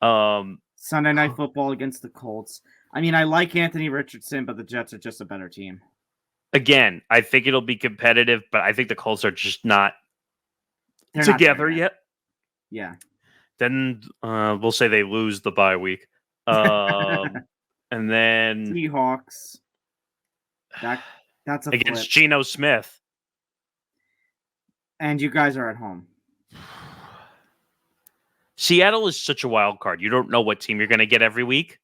Sunday Night Football against the Colts. I mean, I like Anthony Richardson, but the Jets are just a better team. Again, I think it'll be competitive, but I think the Colts are just not together yet. Yeah. Then we'll say they lose the bye week. And then Seahawks. That's a against flip. Geno Smith. And you guys are at home. Seattle is such a wild card. You don't know what team you're going to get every week.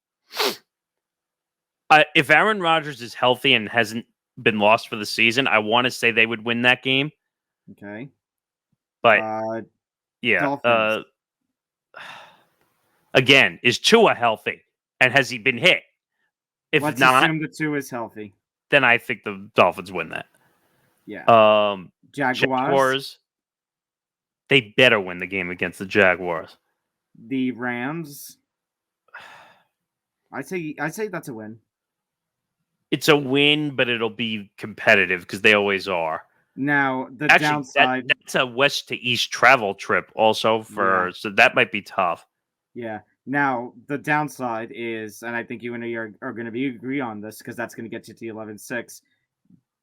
If Aaron Rodgers is healthy and hasn't been lost for the season, I want to say they would win that game. Okay. But yeah. Again, is Tua healthy? And has he been hit? If Let's not, assume the Tua is healthy. Then I think the Dolphins win that. Yeah. Jaguars. They better win the game against the Jaguars. The Rams. I say that's a win. It's a win, but it'll be competitive because they always are. Now, downside... That's a west to east travel trip also, so that might be tough. Yeah. Now, the downside is, and I think you and I are going to agree on this because that's going to get you to 11-6.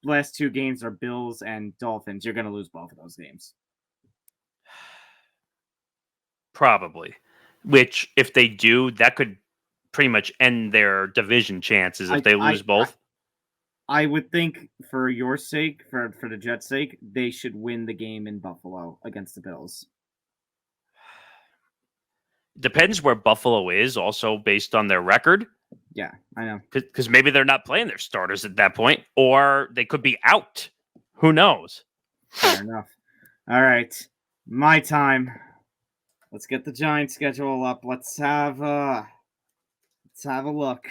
Last 2 games are Bills and Dolphins. You're going to lose both of those games. Probably. Which, if they do, that could pretty much end their division chances if they lose both. I would think for your sake, for the Jets' sake, they should win the game in Buffalo against the Bills. Depends where Buffalo is, also based on their record. Yeah, I know. Because maybe they're not playing their starters at that point, or they could be out. Who knows? Fair enough. All right, my time. Let's get the Giants schedule up. Let's have a look.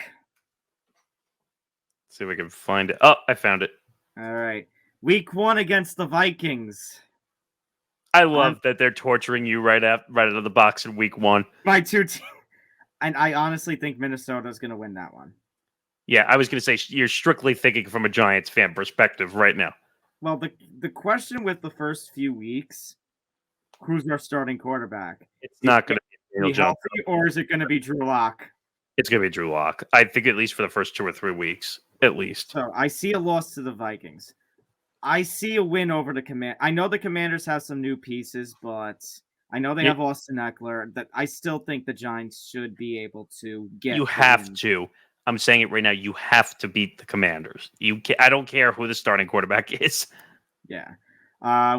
See if we can find it. Oh, I found it. All right. Week 1 against the Vikings. I love that they're torturing you right out of the box in week 1. My 2 teams. And I honestly think Minnesota's going to win that one. Yeah, I was going to say you're strictly thinking from a Giants fan perspective right now. Well, the question with the first few weeks, who's our starting quarterback? It's not going to be Daniel Jones. Or is it going to be Drew Lock? It's going to be Drew Lock. I think at least for the first 2 or 3 weeks, at least. So I see a loss to the Vikings. I see a win over the Commanders. I know the Commanders have some new pieces, but I know they have Austin Eckler. That I still think the Giants should be able to get. You have to. I'm saying it right now. You have to beat the Commanders. I don't care who the starting quarterback is. Yeah.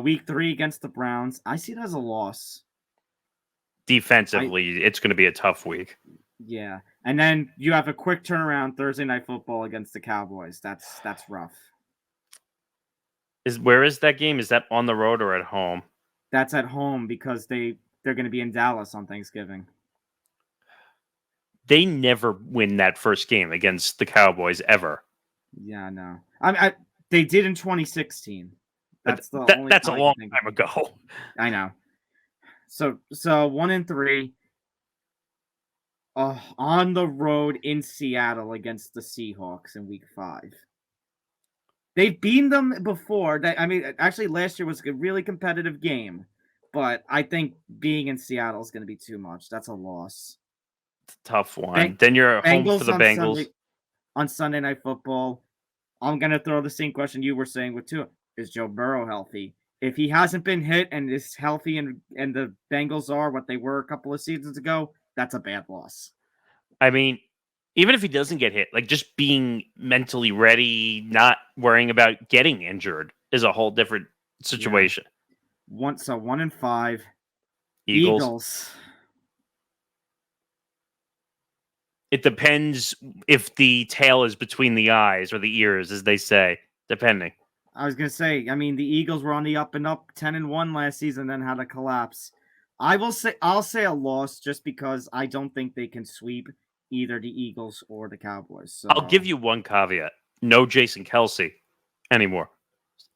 Week 3 against the Browns. I see it as a loss. Defensively, it's going to be a tough week. Yeah. And then you have a quick turnaround Thursday Night Football against the Cowboys. That's rough. Where is that game? Is that on the road or at home? That's at home because they're going to be in Dallas on Thanksgiving. They never win that first game against the Cowboys ever. Yeah, no. They did in 2016. That's that's a long time ago. I know. So 1-3. On the road in Seattle against the Seahawks in Week 5. They've beaten them before. Actually, last year was a really competitive game, but I think being in Seattle is going to be too much. That's a loss. It's a tough one. Then you're home for the Bengals. On Sunday Night Football, I'm going to throw the same question you were saying with Tua. Is Joe Burrow healthy? If he hasn't been hit and is healthy and the Bengals are what they were a couple of seasons ago, that's a bad loss. I mean, even if he doesn't get hit, like just being mentally ready, not worrying about getting injured is a whole different situation. Yeah. 1-5. Eagles. It depends if the tail is between the eyes or the ears, as they say, depending. I was going to say, the Eagles were on the up and up 10-1 last season, then had a collapse. I'll say a loss just because I don't think they can sweep either the Eagles or the Cowboys. So I'll give you one caveat. No Jason Kelce anymore,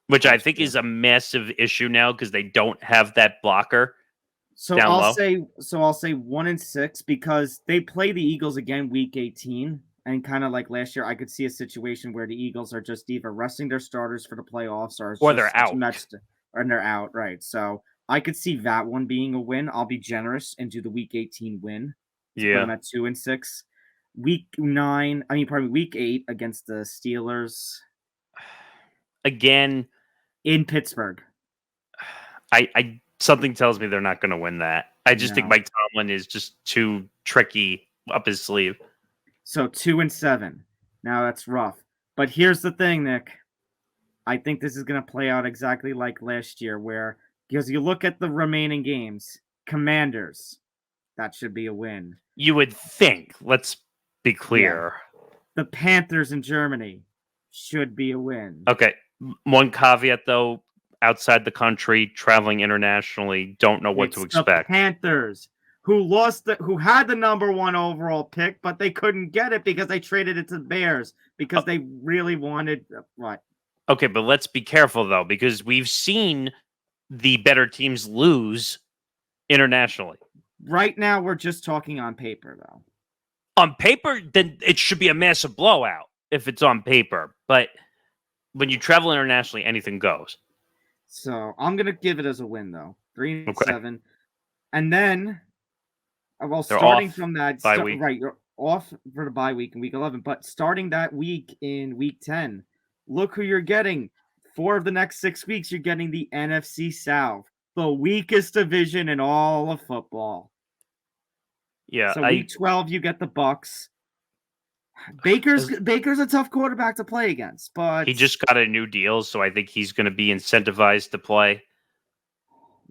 which I think is a massive issue now because they don't have that blocker. So I'll say 1-6 because they play the Eagles again Week 18. And kind of like last year, I could see a situation where the Eagles are just either resting their starters for the playoffs or they're out. And they're out, right? So I could see that one being a win. I'll be generous and do the Week 18 win. Yeah. Put them at 2-6. Week 8 against the Steelers. Again. In Pittsburgh. I something tells me they're not going to win that. I just think Mike Tomlin is just too tricky up his sleeve. So 2-7. Now that's rough. But here's the thing, Nick. I think this is going to play out exactly like last year, because you look at the remaining games, Commanders, that should be a win. You would think. Let's be clear. Yeah. The Panthers in Germany should be a win. Okay. One caveat, though. Outside the country, traveling internationally, don't know what to expect. The Panthers, who had the number 1 overall pick, but they couldn't get it because they traded it to the Bears because they really wanted what? Okay, but let's be careful though, because we've seen the better teams lose internationally. Right now, we're just talking on paper, though. On paper, then it should be a massive blowout if it's on paper. But when you travel internationally, anything goes. So I'm gonna give it as a win, though. 3-7, and then, starting from that bye week. Right, you're off for the bye week in Week 11. But starting that week in Week 10, look who you're getting. 4 of the next 6 weeks, you're getting the NFC South, the weakest division in all of football. Yeah. So Week 12, you get the Bucks. Baker's a tough quarterback to play against, but he just got a new deal, so I think he's going to be incentivized to play.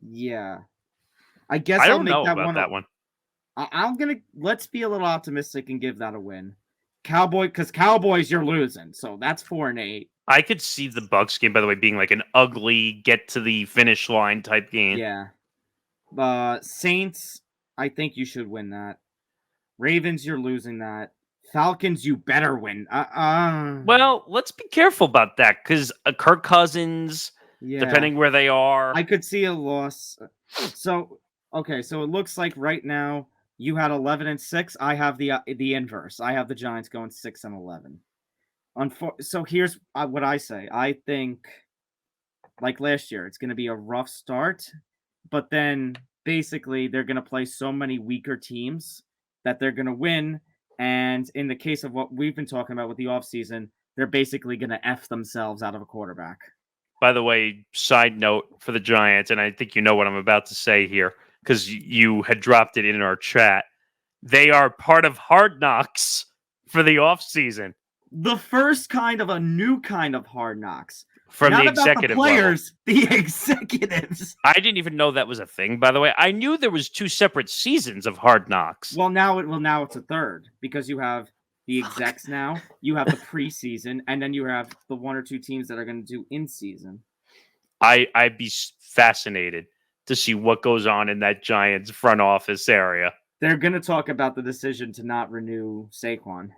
Yeah, I guess I don't know about that one. Let's be a little optimistic and give that a win. Cowboys, you're losing, so that's 4-8. I could see the Bucs game, by the way, being like an ugly get to the finish line type game. Yeah. Saints, I think you should win that. Ravens, you're losing that. Falcons, you better win. Well, let's be careful about that because Kirk Cousins, depending where they are. I could see a loss. So it looks like right now you had 11-6. I have the inverse. I have the Giants going 6-11. So here's what I say. I think, like last year, it's going to be a rough start, but then basically they're going to play so many weaker teams that they're going to win. And in the case of what we've been talking about with the offseason, they're basically going to F themselves out of a quarterback. By the way, side note for the Giants, and I think you know what I'm about to say here because you had dropped it in our chat. They are part of Hard Knocks for the offseason. The first kind of a new kind of Hard Knocks. from Not the about executive the players, level. the executives. I didn't even know that was a thing, by the way. I knew there was 2 separate seasons of Hard Knocks. Well, now it's a third because you have the execs now, you have the preseason, and then you have the 1 or 2 teams that are going to do in season. I'd be fascinated to see what goes on in that Giants front office area. They're going to talk about the decision to not renew Saquon.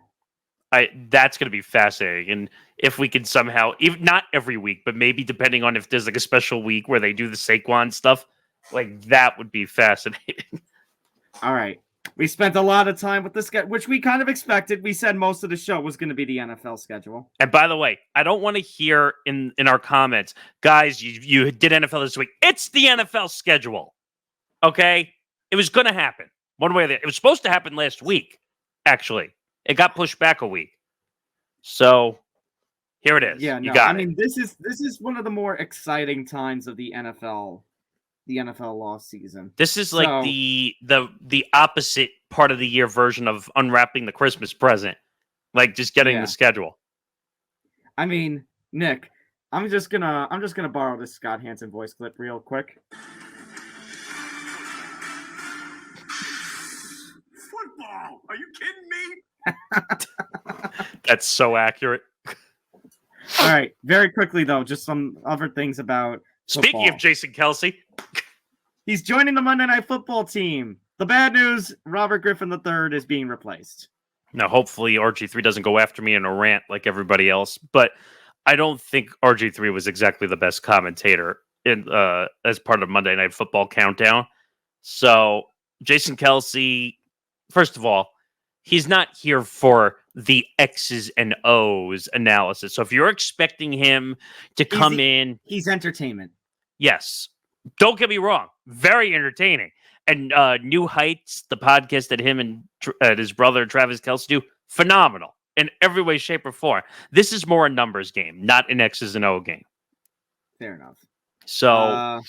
That's going to be fascinating. And if we can somehow, even not every week, but maybe depending on if there's like a special week where they do the Saquon stuff, like that would be fascinating. All right. We spent a lot of time with this, which we kind of expected. We said most of the show was going to be the NFL schedule. And by the way, I don't want to hear in our comments, guys, you did NFL this week. It's the NFL schedule. Okay? It was going to happen one way or the other. It was supposed to happen last week, actually. It got pushed back a week. So here it is. Yeah, you got it. I mean, this is one of the more exciting times of the NFL lost season. This is like the opposite part of the year version of unwrapping the Christmas present. Like just getting the schedule. I mean, Nick, I'm just gonna borrow this Scott Hansen voice clip real quick. Football? Are you kidding me? That's so accurate. All right, very quickly though, just some other things about Speaking football. of Jason Kelce, he's joining the Monday Night Football team. The bad news: Robert Griffin III is being replaced. Now, hopefully, RG3 doesn't go after me in a rant like everybody else, but I don't think RG3 was exactly the best commentator in as part of Monday Night Football Countdown. So, Jason Kelce, first of all, he's not here for the X's and O's analysis. So if you're expecting him to come in... He's entertainment. Yes. Don't get me wrong. Very entertaining. And New Heights, the podcast that him and his brother Travis Kelce do, phenomenal in every way, shape, or form. This is more a numbers game, not an X's and O game. Fair enough. So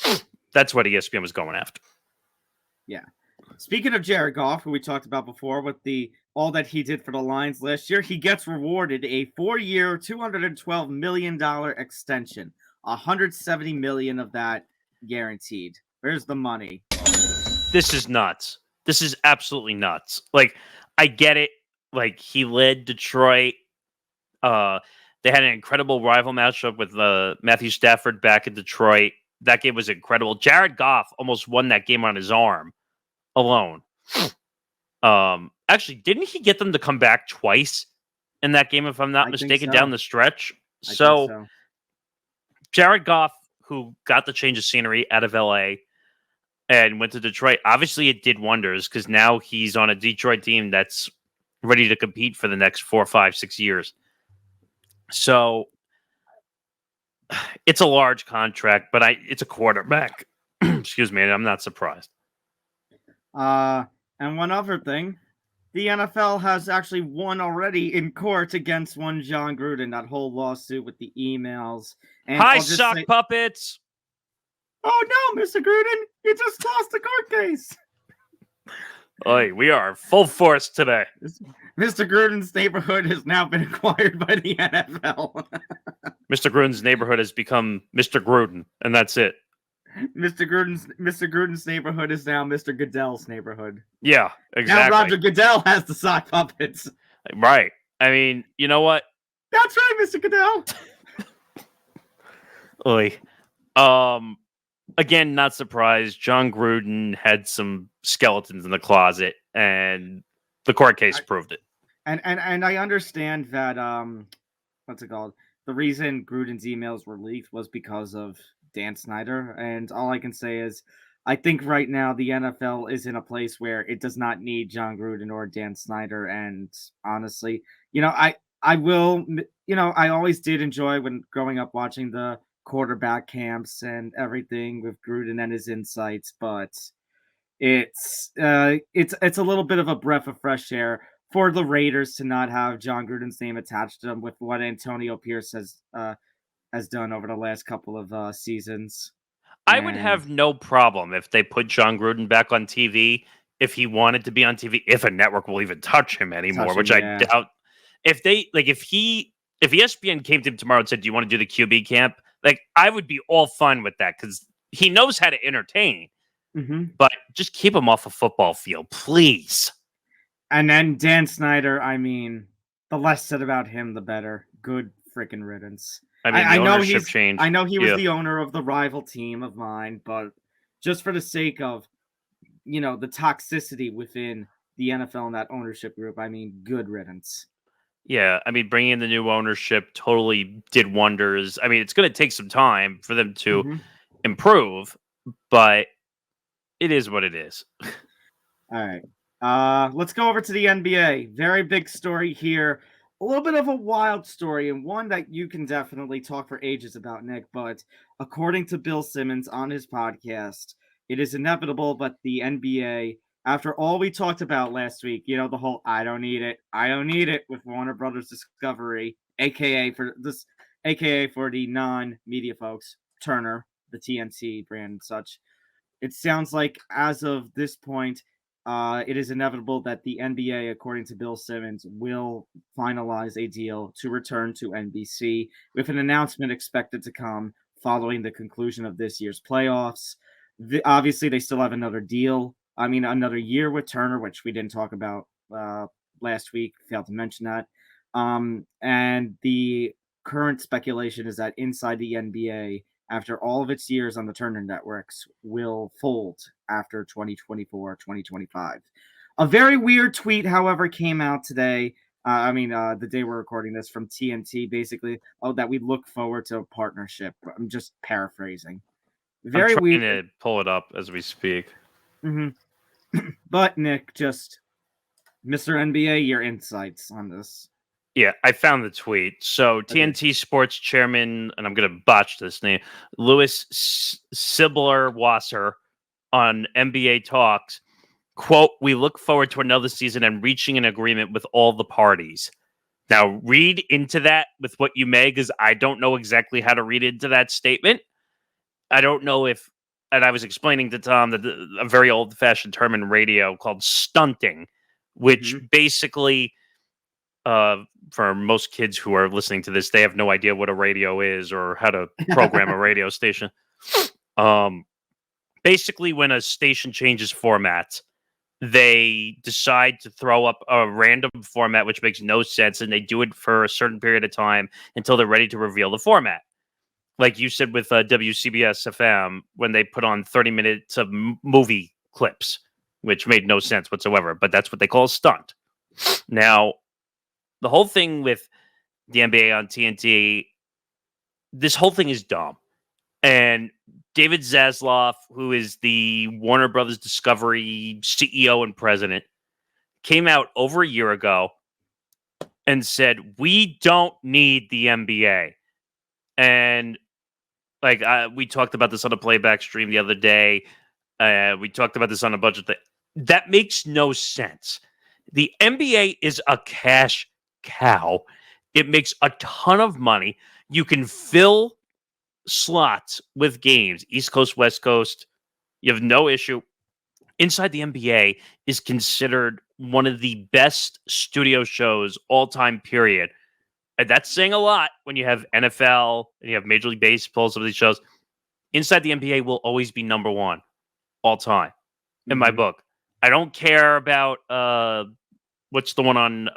that's what ESPN was going after. Yeah. Speaking of Jared Goff, who we talked about before, with all that he did for the Lions last year, he gets rewarded a 4-year, $212 million extension. $170 million of that guaranteed. Where's the money? This is nuts. This is absolutely nuts. Like, I get it. Like, he led Detroit. They had an incredible rival matchup with Matthew Stafford back in Detroit. That game was incredible. Jared Goff almost won that game on his arm alone. Actually, didn't he get them to come back twice in that game, if I'm not mistaken, down the stretch? So Jared Goff, who got the change of scenery out of LA and went to Detroit, obviously it did wonders because now he's on a Detroit team that's ready to compete for the next 4, 5, 6 years. So it's a large contract, but it's a quarterback. Excuse me, and I'm not surprised. And one other thing, the NFL has actually won already in court against one Jon Gruden, that whole lawsuit with the emails. And Hi, sock puppets. Oh no, Mr. Gruden, you just lost the court case. Oy, we are full force today. Mr. Gruden's neighborhood has now been acquired by the NFL. Mr. Gruden's neighborhood has become Mr. Gruden, and that's it. Mr. Gruden's neighborhood is now Mr. Goodell's neighborhood. Yeah, exactly. Now Roger Goodell has the sock puppets. Right. I mean, you know what? That's right, Mr. Goodell. Oy. Again, not surprised. Jon Gruden had some skeletons in the closet, and the court case proved it. And I understand that what's it called? The reason Gruden's emails were leaked was because of Dan Snyder, and all I can say is I think right now the NFL is in a place where it does not need Jon Gruden or Dan Snyder. And honestly, I will, I always did enjoy when growing up watching the quarterback camps and everything with Gruden and his insights, but it's a little bit of a breath of fresh air for the Raiders to not have Jon Gruden's name attached to them with what Antonio Pierce has done over the last couple of seasons. I would have no problem if they put Jon Gruden back on TV, if he wanted to be on TV, if a network will even touch him anymore, which I doubt. If ESPN came to him tomorrow and said, "Do you want to do the QB camp?" Like, I would be all fine with that because he knows how to entertain. But just keep him off a football field, please. And then Dan Snyder, I mean, the less said about him, the better. Good freaking riddance. I mean, I know changed. I know he was the owner of the rival team of mine, but just for the sake of, the toxicity within the NFL and that ownership group, I mean, good riddance. Yeah, I mean, bringing in the new ownership totally did wonders. I mean, it's going to take some time for them to improve, but it is what it is. All right. Let's go over to the NBA. Very big story here. A little bit of a wild story, and one that you can definitely talk for ages about, Nick. But according to Bill Simmons on his podcast, it is inevitable that the NBA, after all we talked about last week, the whole I don't need it with Warner Brothers Discovery, aka for the non-media folks, Turner, the TNT brand and such. It sounds like as of this point, it is inevitable that the NBA, according to Bill Simmons, will finalize a deal to return to NBC, with an announcement expected to come following the conclusion of this year's playoffs. Obviously, they still have another year with Turner, which we didn't talk about last week. Failed to mention that. And the current speculation is that inside the NBA, after all of its years on the Turner networks, will fold after 2024-2025. A very weird tweet, however, came out today. The day we're recording this, from TNT, basically, that we look forward to a partnership. I'm just paraphrasing. Very I'm trying weird. to pull it up as we speak. But Nick, just Mr. NBA, your insights on this. Yeah, I found the tweet. So TNT Sports Chairman, and I'm going to botch this name, Louis Sibler-Wasser on NBA Talks, quote, "We look forward to another season and reaching an agreement with all the parties." Now, read into that with what you may, because I don't know exactly how to read into that statement. I don't know if, and I was explaining to Tom that a very old-fashioned term in radio called stunting, which basically... for most kids who are listening to this, they have no idea what a radio is or how to program a radio station. Basically, when a station changes formats, they decide to throw up a random format which makes no sense, and they do it for a certain period of time until they're ready to reveal the format. Like you said with WCBS FM, when they put on 30 minutes of movie clips, which made no sense whatsoever, but that's what they call a stunt. Now, the whole thing with the NBA on TNT, this whole thing is dumb. And David Zaslav, who is the Warner Brothers Discovery CEO and president, came out over a year ago and said, we don't need the NBA. And we talked about this on a Playback stream the other day. We talked about this on a bunch of things. That makes no sense. The NBA is a cash cow. It makes a ton of money. You can fill slots with games, East Coast, West Coast. You have no issue. Inside the NBA is considered one of the best studio shows all time, period. And that's saying a lot when you have NFL and you have Major League Baseball, some of these shows. Inside the NBA will always be number one all time in my book. I don't care about what's the one on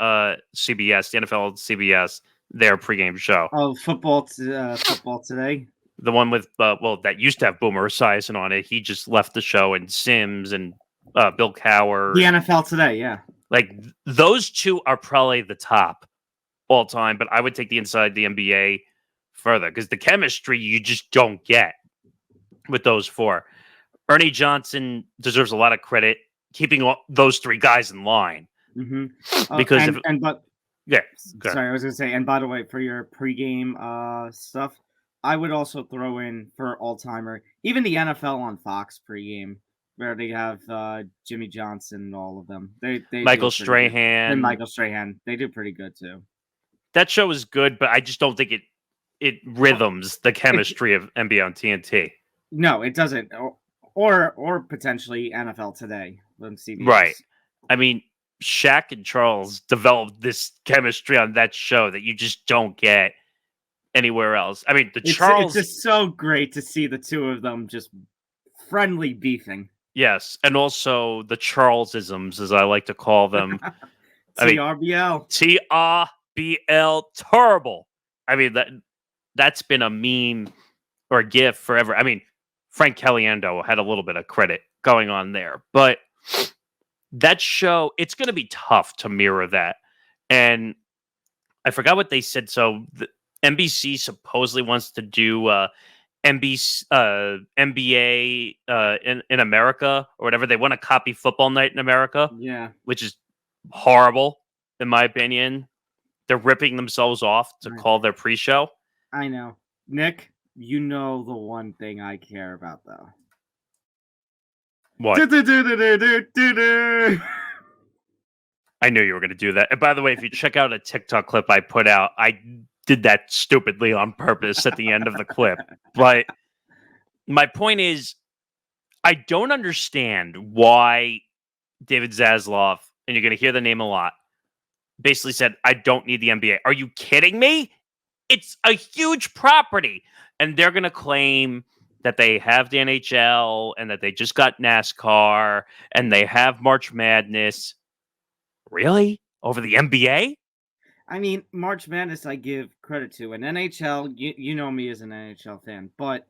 CBS, the NFL CBS, their pregame show. Oh, football today. The one with that used to have Boomer Esiason on it. He just left the show, and Sims and Bill Cowher. The NFL Today, yeah. Those two are probably the top all time, but I would take the Inside the NBA further because the chemistry you just don't get with those four. Ernie Johnson deserves a lot of credit keeping those three guys in line. Because sorry, I was gonna say, and by the way, for your pregame stuff, I would also throw in for all-timer, even the NFL on Fox pregame, where they have Jimmy Johnson and all of them. They Michael Strahan. And Michael Strahan. They do pretty good too. That show is good, but I just don't think it rhythms the chemistry of NBA on TNT. No, it doesn't. Or potentially NFL Today on CBS. Right. I mean, Shaq and Charles developed this chemistry on that show that you just don't get anywhere else. I mean, It's just so great to see the two of them just friendly beefing. Yes, and also the Charlesisms, as I like to call them. TRBL. TRBL, terrible. I mean, that's been a meme or a gif forever. I mean, Frank Caliendo had a little bit of credit going on there, but that show, it's going to be tough to mirror that. And I forgot what they said. So the NBC supposedly wants to do NBA in America or whatever. They want to copy Football Night in America. Yeah. Which is horrible, in my opinion. They're ripping themselves off to call their pre-show. I know. Nick, you know the one thing I care about, though. What? I knew you were going to do that. And by the way, if you check out a TikTok clip I put out, I did that stupidly on purpose at the end of the clip. But my point is, I don't understand why David Zaslav, and you're going to hear the name a lot, basically said, I don't need the NBA. Are you kidding me? It's a huge property. And they're going to claim that they have the NHL and that they just got NASCAR and they have March Madness. Really? Over the NBA? I mean, March Madness I give credit to. And NHL, you know me as an NHL fan, but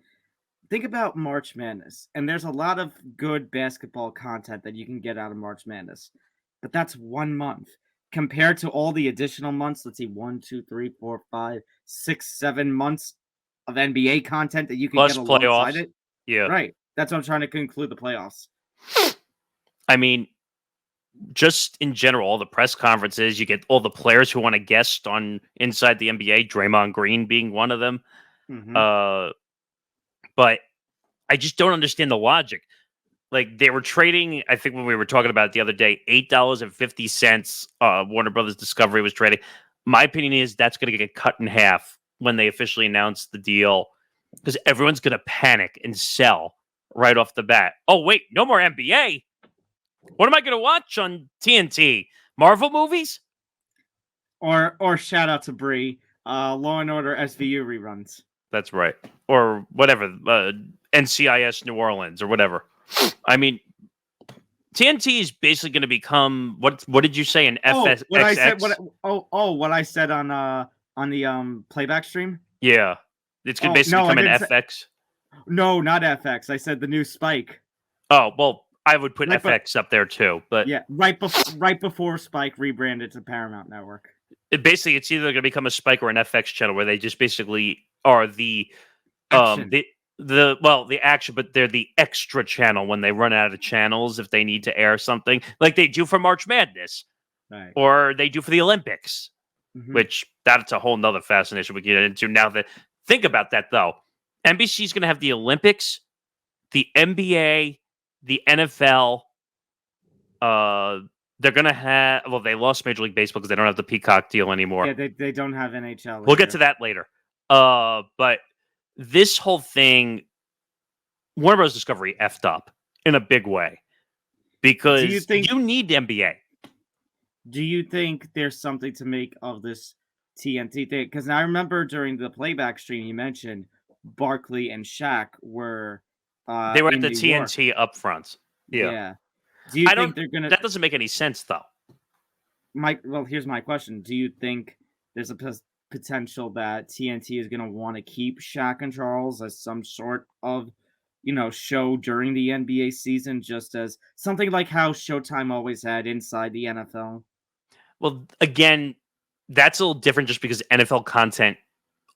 think about March Madness. And there's a lot of good basketball content that you can get out of March Madness. But that's 1 month. Compared to all the additional months, let's see, 1, 2, 3, 4, 5, 6, 7 months of NBA content that you can plus get alongside playoffs. it. Yeah. Right. That's what I'm trying to conclude the playoffs. I mean, just in general, all the press conferences, you get all the players who want to guest on Inside the NBA, Draymond Green being one of them. Mm-hmm. But I just don't understand the logic. Like, they were trading, I think when we were talking about it the other day, $8.50 Warner Brothers Discovery was trading. My opinion is that's going to get cut in half when they officially announce the deal, because everyone's going to panic and sell right off the bat. Oh, wait, no more NBA? What am I going to watch on TNT? Marvel movies? Or shout out to Bree, Law and Order SVU reruns. That's right. Or whatever, NCIS New Orleans or whatever. I mean, TNT is basically going to become what did you say, an FS? What I said on the Playback stream? Yeah. It's going to basically become an FX. No, not FX. I said the new Spike. Oh, well, I would put FX up there too, but yeah, right before Spike rebranded to Paramount Network. It's either going to become a Spike or an FX channel where they just basically are the action. the action, but they're the extra channel when they run out of channels if they need to air something, like they do for March Madness, right, or they do for the Olympics, mm-hmm. which that's a whole nother fascination we can get into. Now that think about that though, NBC is going to have the Olympics, the NBA, the NFL. They're going to have, well, they lost Major League Baseball because they don't have the Peacock deal anymore. Yeah, they don't have NHL. We'll get to that later. But this whole thing, Warner Bros. Discovery effed up in a big way because you need NBA. Do you think there's something to make of this TNT thing? Because I remember during the Playback stream you mentioned Barkley and Shaq were they were at the TNT upfronts. Yeah. Do you think they're gonna? That doesn't make any sense though. Well, here's my question: do you think there's a potential that TNT is gonna want to keep Shaq and Charles as some sort of, show during the NBA season, just as something like how Showtime always had Inside the NFL? Well, again, that's a little different just because NFL content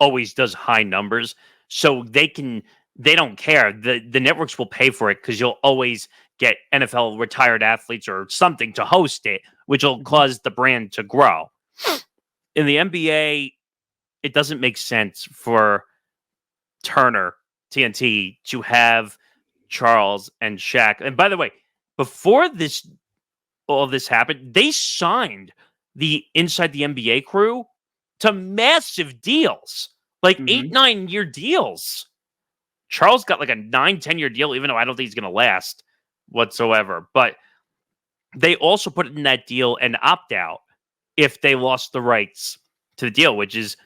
always does high numbers, so they don't care. The networks will pay for it because you'll always get NFL retired athletes or something to host it, which will cause the brand to grow. In the NBA, it doesn't make sense for Turner, TNT, to have Charles and Shaq. And by the way, before all this happened, they signed the Inside the NBA crew to massive deals, like 8-9 year deals. Charles got like a 9-10 year deal, even though I don't think he's going to last whatsoever. But they also put in that deal an opt out if they lost the rights to the deal, which is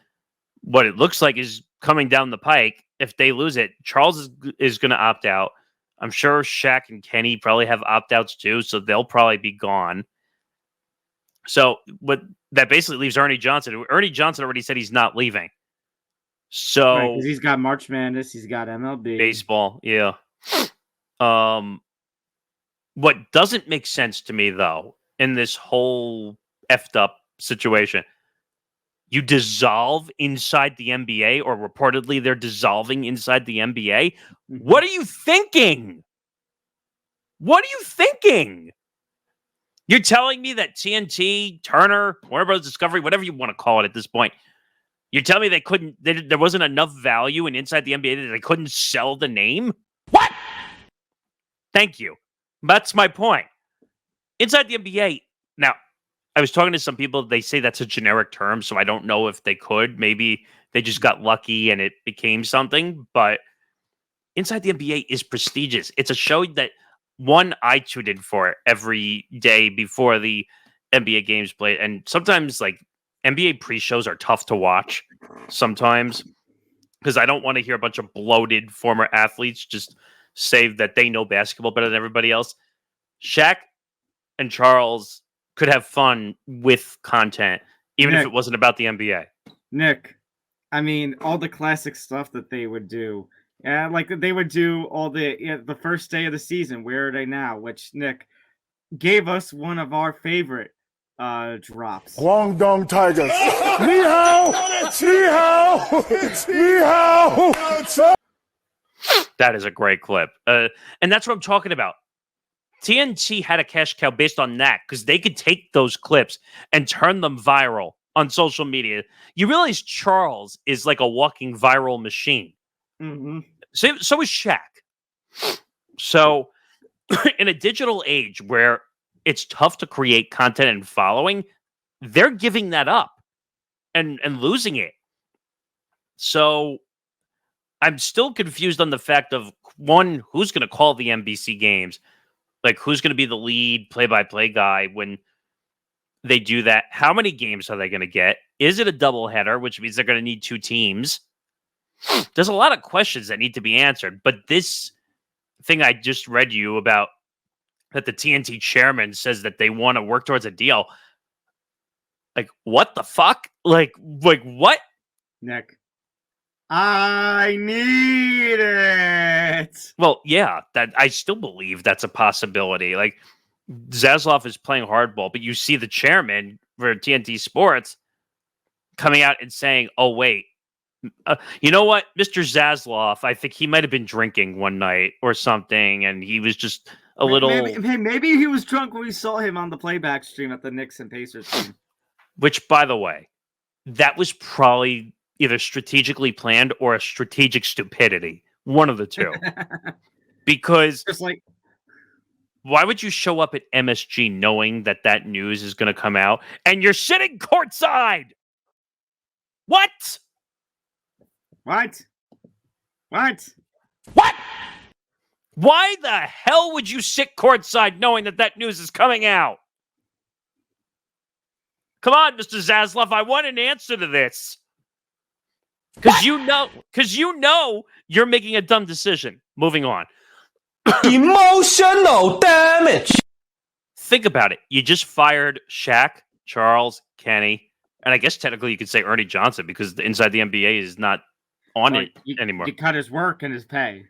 what it looks like is coming down the pike. If they lose it, Charles is going to opt out. I'm sure Shaq and Kenny probably have opt-outs too, so they'll probably be gone. So that basically leaves Ernie Johnson. Ernie Johnson already said he's not leaving. So because he's got March Madness, he's got MLB, baseball, yeah. What doesn't make sense to me though in this whole effed up situation, you dissolve inside the NBA, or reportedly they're dissolving inside the NBA. Mm-hmm. What are you thinking? What are you thinking? You're telling me that TNT, Turner, Warner Bros. Discovery, whatever you want to call it at this point, you're telling me there wasn't enough value in inside the NBA that they couldn't sell the name? What? Thank you. That's my point. Inside the NBA. Now, I was talking to some people. They say that's a generic term, so I don't know if they could. Maybe they just got lucky and it became something. But Inside the NBA is prestigious. It's a show that, one, I tuned in for every day before the NBA games played. And sometimes, like, NBA pre-shows are tough to watch sometimes because I don't want to hear a bunch of bloated former athletes just say that they know basketball better than everybody else. Shaq and Charles could have fun with content, even if it wasn't about the NBA. Nick, I mean, all the classic stuff that they would do. Yeah, like they would do all the first day of the season, Where Are They Now? Which Nick gave us one of our favorite drops. Guangdong Tigers. Ni hao! Ni hao! Ni hao! That is a great clip. And that's what I'm talking about. TNT had a cash cow based on that because they could take those clips and turn them viral on social media. You realize Charles is like a walking viral machine. Mm-hmm. So is Shaq. So in a digital age where it's tough to create content and following, they're giving that up and losing it. So I'm still confused on the fact of, one, who's going to call the NBC games? Like, who's going to be the lead play-by-play guy when they do that? How many games are they going to get? Is it a doubleheader, which means they're going to need two teams? There's a lot of questions that need to be answered. But this thing I just read you about, that the TNT chairman says that they want to work towards a deal. Like, what the fuck? Like what? Nick, I need it. Well, yeah, that I still believe that's a possibility. Like, Zaslav is playing hardball, but you see the chairman for TNT Sports coming out and saying, "Oh wait, you know what, Mr. Zaslav? I think he might have been drinking one night or something, and he was just a little." Maybe he was drunk when we saw him on the playback stream at the Knicks and Pacers game. Which, by the way, that was probably either strategically planned or a strategic stupidity. One of the two. Because just like, why would you show up at MSG knowing that news is going to come out and you're sitting courtside? What? What? Why the hell would you sit courtside knowing that news is coming out? Come on, Mr. Zaslav, I want an answer to this. Because you know you're making a dumb decision. Moving on. Emotional damage. Think about it. You just fired Shaq, Charles, Kenny, and I guess technically you could say Ernie Johnson because Inside the NBA is not on it anymore. You cut his work and his pay.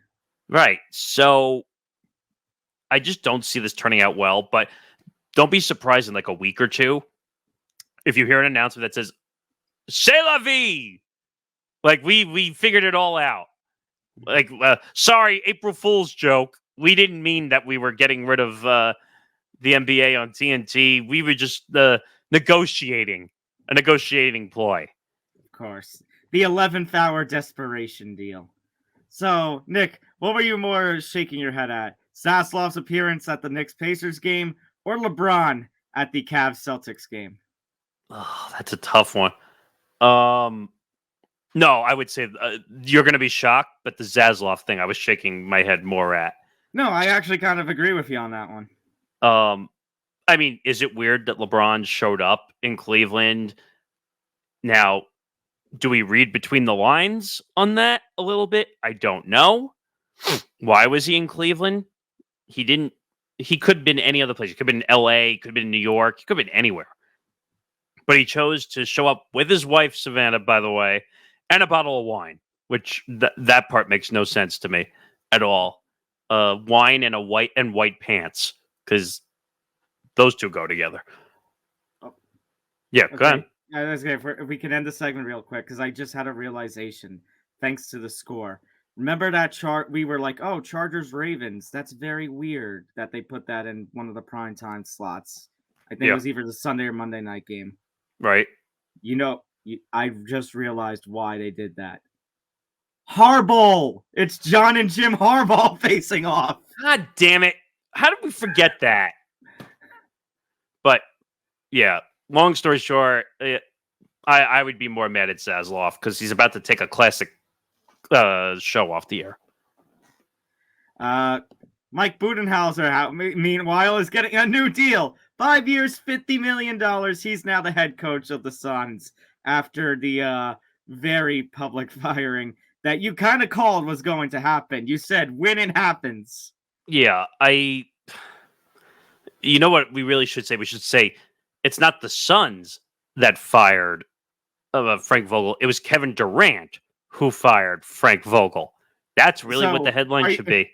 Right. So I just don't see this turning out well, but don't be surprised in like a week or two if you hear an announcement that says, "C'est la vie!" Like, we figured it all out. Like, sorry, April Fool's joke. We didn't mean that we were getting rid of the NBA on TNT. We were just negotiating a negotiating ploy. Of course. The 11th hour desperation deal. So, Nick, what were you more shaking your head at? Zaslav's appearance at the Knicks-Pacers game or LeBron at the Cavs-Celtics game? Oh, that's a tough one. No, I would say you're going to be shocked, but the Zaslav thing, I was shaking my head more at. No, I actually kind of agree with you on that one. I mean, is it weird that LeBron showed up in Cleveland? Now, Do we read between the lines on that a little bit? I don't know. Why was he in Cleveland? He could have been any other place. He could have been in LA, could have been in New York, he could have been anywhere. But he chose to show up with his wife, Savannah, by the way, and a bottle of wine, which that part makes no sense to me at all. Wine and white pants, because those two go together. Oh. Yeah, okay. Go ahead. That's good. If we can end the segment real quick, because I just had a realization thanks to the score. Remember that chart? We were like, oh, Chargers Ravens. That's very weird that they put that in one of the primetime slots. I think it was either the Sunday or Monday night game. Right. I just realized why they did that. Harbaugh! It's John and Jim Harbaugh facing off. God damn it. How did we forget that? But, yeah. Long story short, I would be more mad at Zasloff because he's about to take a classic show off the air. Mike Budenholzer, meanwhile, is getting a new deal. 5 years, $50 million. He's now the head coach of the Suns after the very public firing that you kind of called was going to happen. You said when it happens. Yeah, you know what we really should say? We should say it's not the Suns that fired Frank Vogel. It was Kevin Durant who fired Frank Vogel. That's really what the headline should be.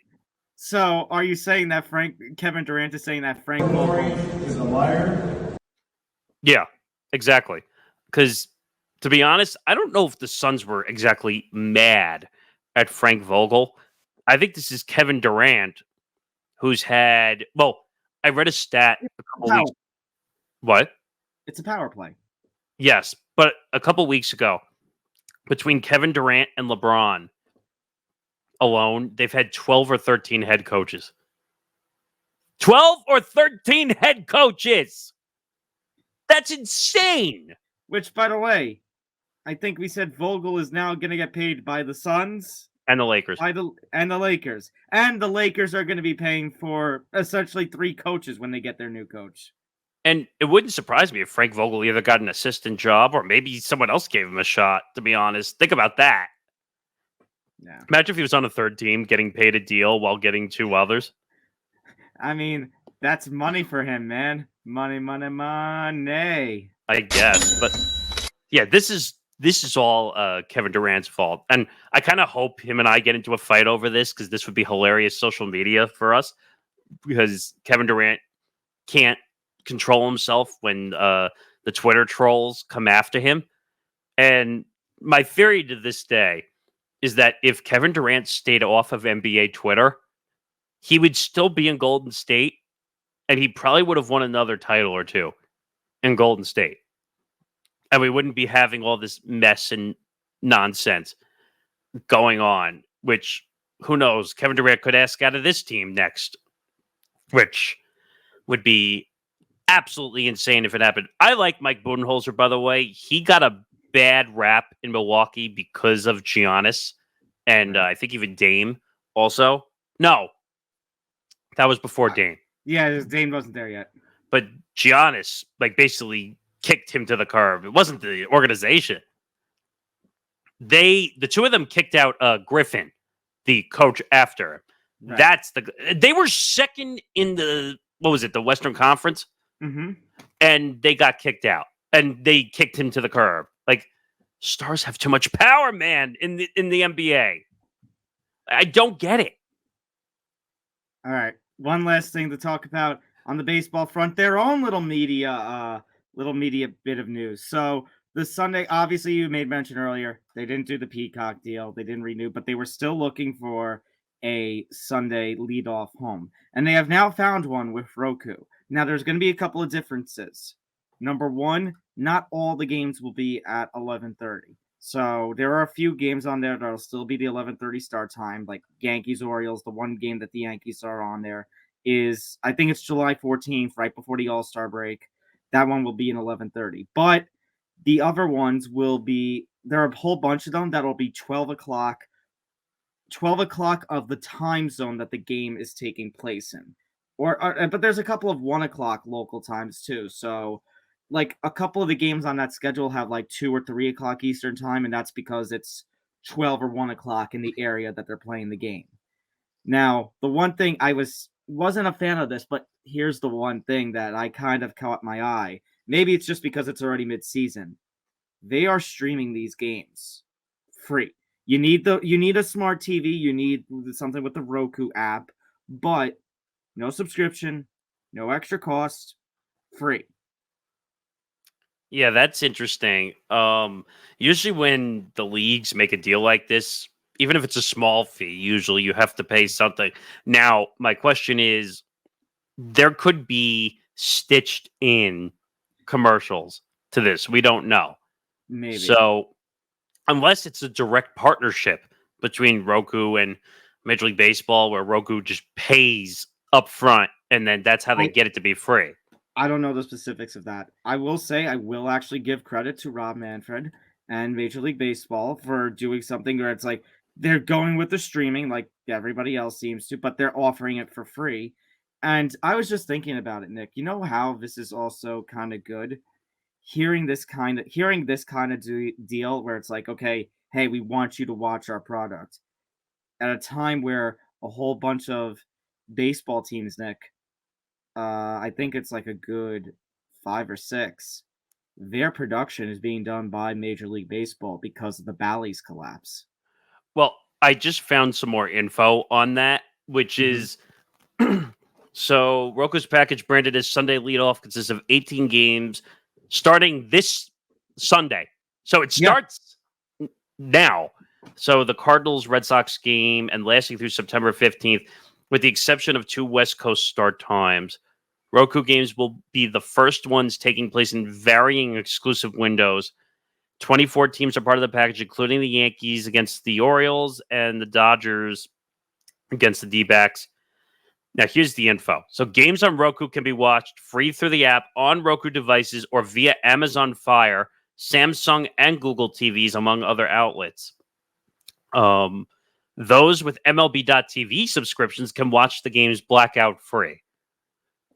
So, are you saying that Kevin Durant is saying that Frank Vogel is a liar? Yeah, exactly. Because, to be honest, I don't know if the Suns were exactly mad at Frank Vogel. I think this is Kevin Durant, who's had... Well, I read a stat a couple weeks... What? It's a power play. Yes, but a couple weeks ago, between Kevin Durant and LeBron alone, they've had 12 or 13 head coaches. 12 or 13 head coaches! That's insane! Which, by the way, I think we said Vogel is now going to get paid by the Suns. And the Lakers. And the Lakers. And the Lakers are going to be paying for essentially 3 coaches when they get their new coach. And it wouldn't surprise me if Frank Vogel either got an assistant job or maybe someone else gave him a shot, to be honest. Think about that. Yeah. Imagine if he was on a third team getting paid a deal while getting 2 others. I mean, that's money for him, man. Money, money, money. I guess. But yeah, this is all Kevin Durant's fault. And I kind of hope him and I get into a fight over this because this would be hilarious social media for us because Kevin Durant can't control himself when the Twitter trolls come after him. And my theory to this day is that if Kevin Durant stayed off of NBA Twitter, he would still be in Golden State, and he probably would have won another title or 2 in Golden State. And we wouldn't be having all this mess and nonsense going on, which, who knows, Kevin Durant could ask out of this team next, which would be absolutely insane if it happened. I like Mike Budenholzer, by the way. He got a bad rap in Milwaukee because of Giannis and I think even Dame also. No, that was before Dame. Yeah, Dame wasn't there yet. But Giannis, basically kicked him to the curb. It wasn't the organization. The 2 of them kicked out Griffin, the coach after. Right. They were second in the Western Conference? Mm-hmm. And they got kicked out. And they kicked him to the curb. Stars have too much power, man, in the NBA. I don't get it. All right. One last thing to talk about on the baseball front, their own little media bit of news. So the Sunday, obviously you made mention earlier, they didn't do the Peacock deal. They didn't renew, but they were still looking for a Sunday leadoff home. And they have now found one with Roku. Now there's going to be a couple of differences. Number one, not all the games will be at 11:30. So there are a few games on there that'll still be the 11:30 start time, like Yankees Orioles. The one game that the Yankees are on there is, I think it's July 14th, right before the All-Star break. That one will be in 11:30. But the other ones will be, there are a whole bunch of them that will be 12 o'clock of the time zone that the game is taking place in. But there's a couple of 1 o'clock local times too. So like a couple of the games on that schedule have like 2 or 3 o'clock Eastern time, and that's because it's 12 or 1 o'clock in the area that they're playing the game. Now, the one thing I wasn't a fan of this, but here's the one thing that I kind of caught my eye. Maybe it's just because it's already mid-season. They are streaming these games free. You need a smart TV, you need something with the Roku app, but no subscription, no extra cost, free. Yeah, that's interesting. Usually when the leagues make a deal like this, even if it's a small fee, usually you have to pay something. Now, my question is, there could be stitched in commercials to this. We don't know. Maybe. So, unless it's a direct partnership between Roku and Major League Baseball, where Roku just pays up front, and then that's how they get it to be free. I don't know the specifics of that. I will say I will actually give credit to Rob Manfred and Major League Baseball for doing something where it's like they're going with the streaming like everybody else seems to, but they're offering it for free. And I was just thinking about it, Nick. You know how this is also kind of good? Hearing this kind of deal where it's like, okay, hey, we want you to watch our product at a time where a whole bunch of baseball teams, Nick, I think it's like a good 5 or 6. Their production is being done by Major League Baseball because of the Bally's collapse. Well, I just found some more info on that, which is so Roku's package branded as Sunday Leadoff consists of 18 games starting this Sunday. So it starts now. So the Cardinals Red Sox game and lasting through September 15th, with the exception of 2 West Coast start times. Roku games will be the first ones taking place in varying exclusive windows. 24 teams are part of the package, including the Yankees against the Orioles and the Dodgers against the D-backs. Now, here's the info. So games on Roku can be watched free through the app on Roku devices or via Amazon Fire, Samsung, and Google TVs, among other outlets. Those with MLB.TV subscriptions can watch the games blackout free.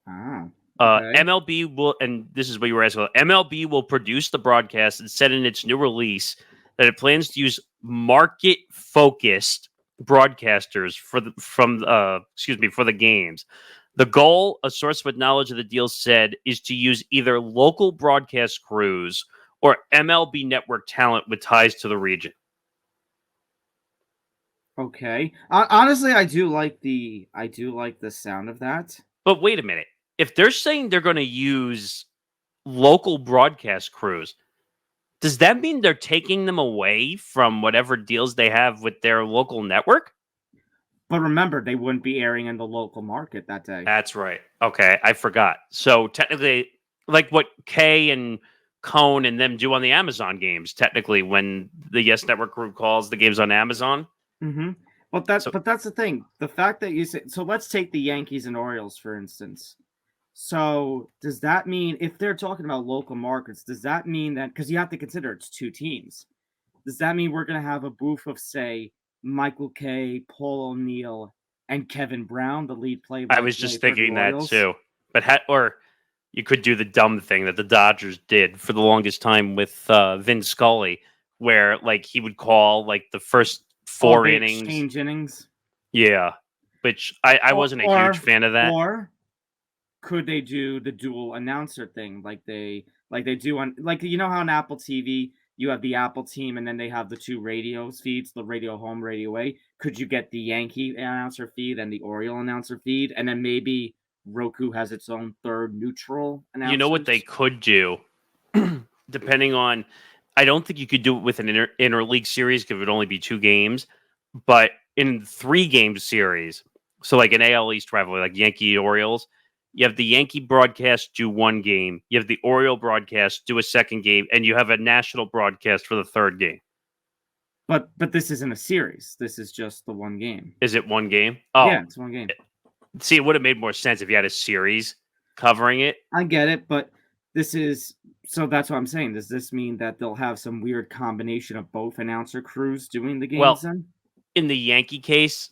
Okay. MLB will, and this is what you were asking about, MLB will produce the broadcast and said in its new release that it plans to use market-focused broadcasters for the games. The goal, a source with knowledge of the deal said, is to use either local broadcast crews or MLB network talent with ties to the region. Okay. Honestly, I do like the sound of that. But wait a minute. If they're saying they're going to use local broadcast crews, does that mean they're taking them away from whatever deals they have with their local network? But remember, they wouldn't be airing in the local market that day. That's right. Okay, I forgot. So technically, like what Kay and Cone and them do on the Amazon games, technically, when the Yes Network group calls the games on Amazon. Mm-hmm. But that's the thing. The fact that you say, so let's take the Yankees and Orioles, for instance. So does that mean, if they're talking about local markets, does that mean that, because you have to consider it's 2 teams, does that mean we're going to have a booth of, say, Michael Kay, Paul O'Neill, and Kevin Brown, the lead play-by-play? I was just thinking that too. But or you could do the dumb thing that the Dodgers did for the longest time with Vin Scully, where like he would call like the first 4 innings. Exchange innings. Yeah, which I wasn't a huge fan of that. Or could they do the dual announcer thing like they do on, like, you know how on Apple TV you have the Apple team and then they have the 2 radio feeds, the radio home, radio away? Could you get the Yankee announcer feed and the Oriole announcer feed, and then maybe Roku has its own third neutral announcer? You know what they could do, depending on, I don't think you could do it with an interleague series because it would only be 2 games, but in 3-game series, so like an AL East rivalry, like Yankee Orioles, you have the Yankee broadcast do 1 game, you have the Oriole broadcast do a 2nd game, and you have a national broadcast for the 3rd game. But this isn't a series. This is just the 1 game. Is it 1 game? Oh, yeah, it's 1 game. See, it would have made more sense if you had a series covering it. I get it, but this is, so that's what I'm saying. Does this mean that they'll have some weird combination of both announcer crews doing the games then? In the Yankee case,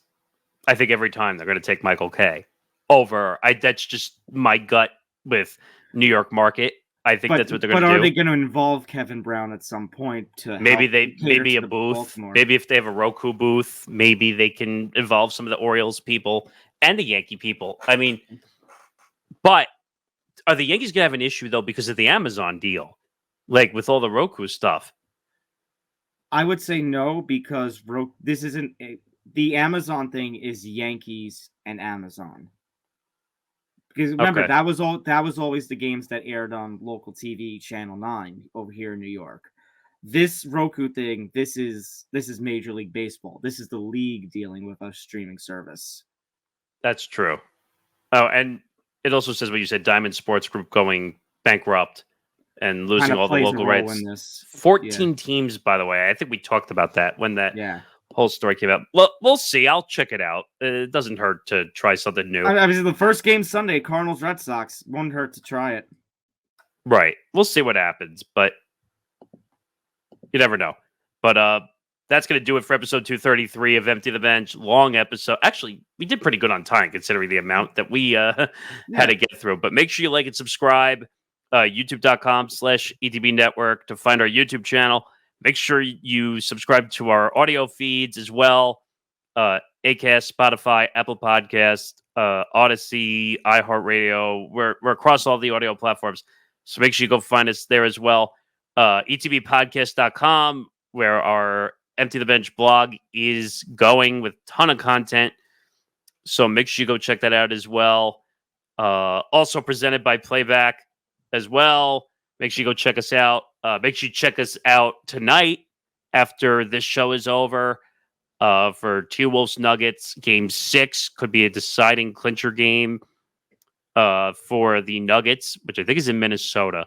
I think every time they're going to take Michael Kay over. That's just my gut with New York market. I think that's what they're going to do. But are they going to involve Kevin Brown at some point to maybe a booth? Baltimore? Maybe if they have a Roku booth, maybe they can involve some of the Orioles people and the Yankee people. I mean, but are the Yankees going to have an issue though because of the Amazon deal, like with all the Roku stuff? I would say no, because this isn't the Amazon thing is Yankees and Amazon. Because remember, that was always the games that aired on local TV, Channel 9 over here in New York. This Roku thing, this is Major League Baseball. This is the league dealing with a streaming service. That's true. Oh, and it also says what you said: Diamond Sports Group going bankrupt and losing all the local rights. 14 teams, by the way. I think we talked about that when that whole story came out. Well, we'll see. I'll check it out. It doesn't hurt to try something new. I mean, the first game Sunday, Cardinals Red Sox, won't hurt to try it. Right. We'll see what happens, but you never know. But that's going to do it for episode 233 of Empty the Bench. Long episode. Actually, we did pretty good on time considering the amount that we had to get through. But make sure you like and subscribe. YouTube.com/ETB Network to find our YouTube channel. Make sure you subscribe to our audio feeds as well. Acast, Spotify, Apple Podcast, Odyssey, iHeartRadio. We're across all the audio platforms. So make sure you go find us there as well. ETBpodcast.com, where our Empty the Bench blog is going with a ton of content. So make sure you go check that out as well. Also presented by Playback as well. Make sure you go check us out. Make sure you check us out tonight after this show is over for T-Wolves Nuggets. Game 6 could be a deciding clincher game for the Nuggets, which I think is in Minnesota.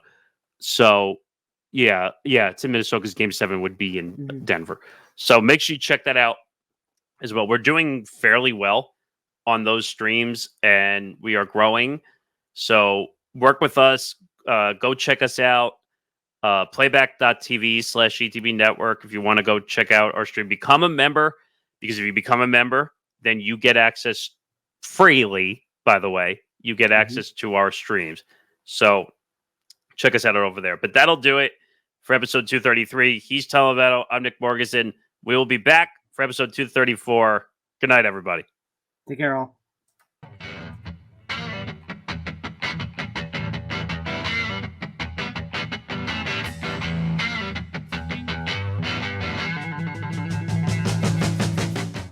So, yeah, it's in Minnesota because Game 7 would be in Denver. So make sure you check that out as well. We're doing fairly well on those streams, and we are growing. So work with us. Go check us out. Playback.tv/ETB Network. If you want to go check out our stream, become a member, because if you become a member, then you get access freely, by the way. You get access to our streams. So check us out over there. But that'll do it for episode 233. He's Tom Albano. I'm Nick Morgasen. We will be back for episode 234. Good night, everybody. Take care, all.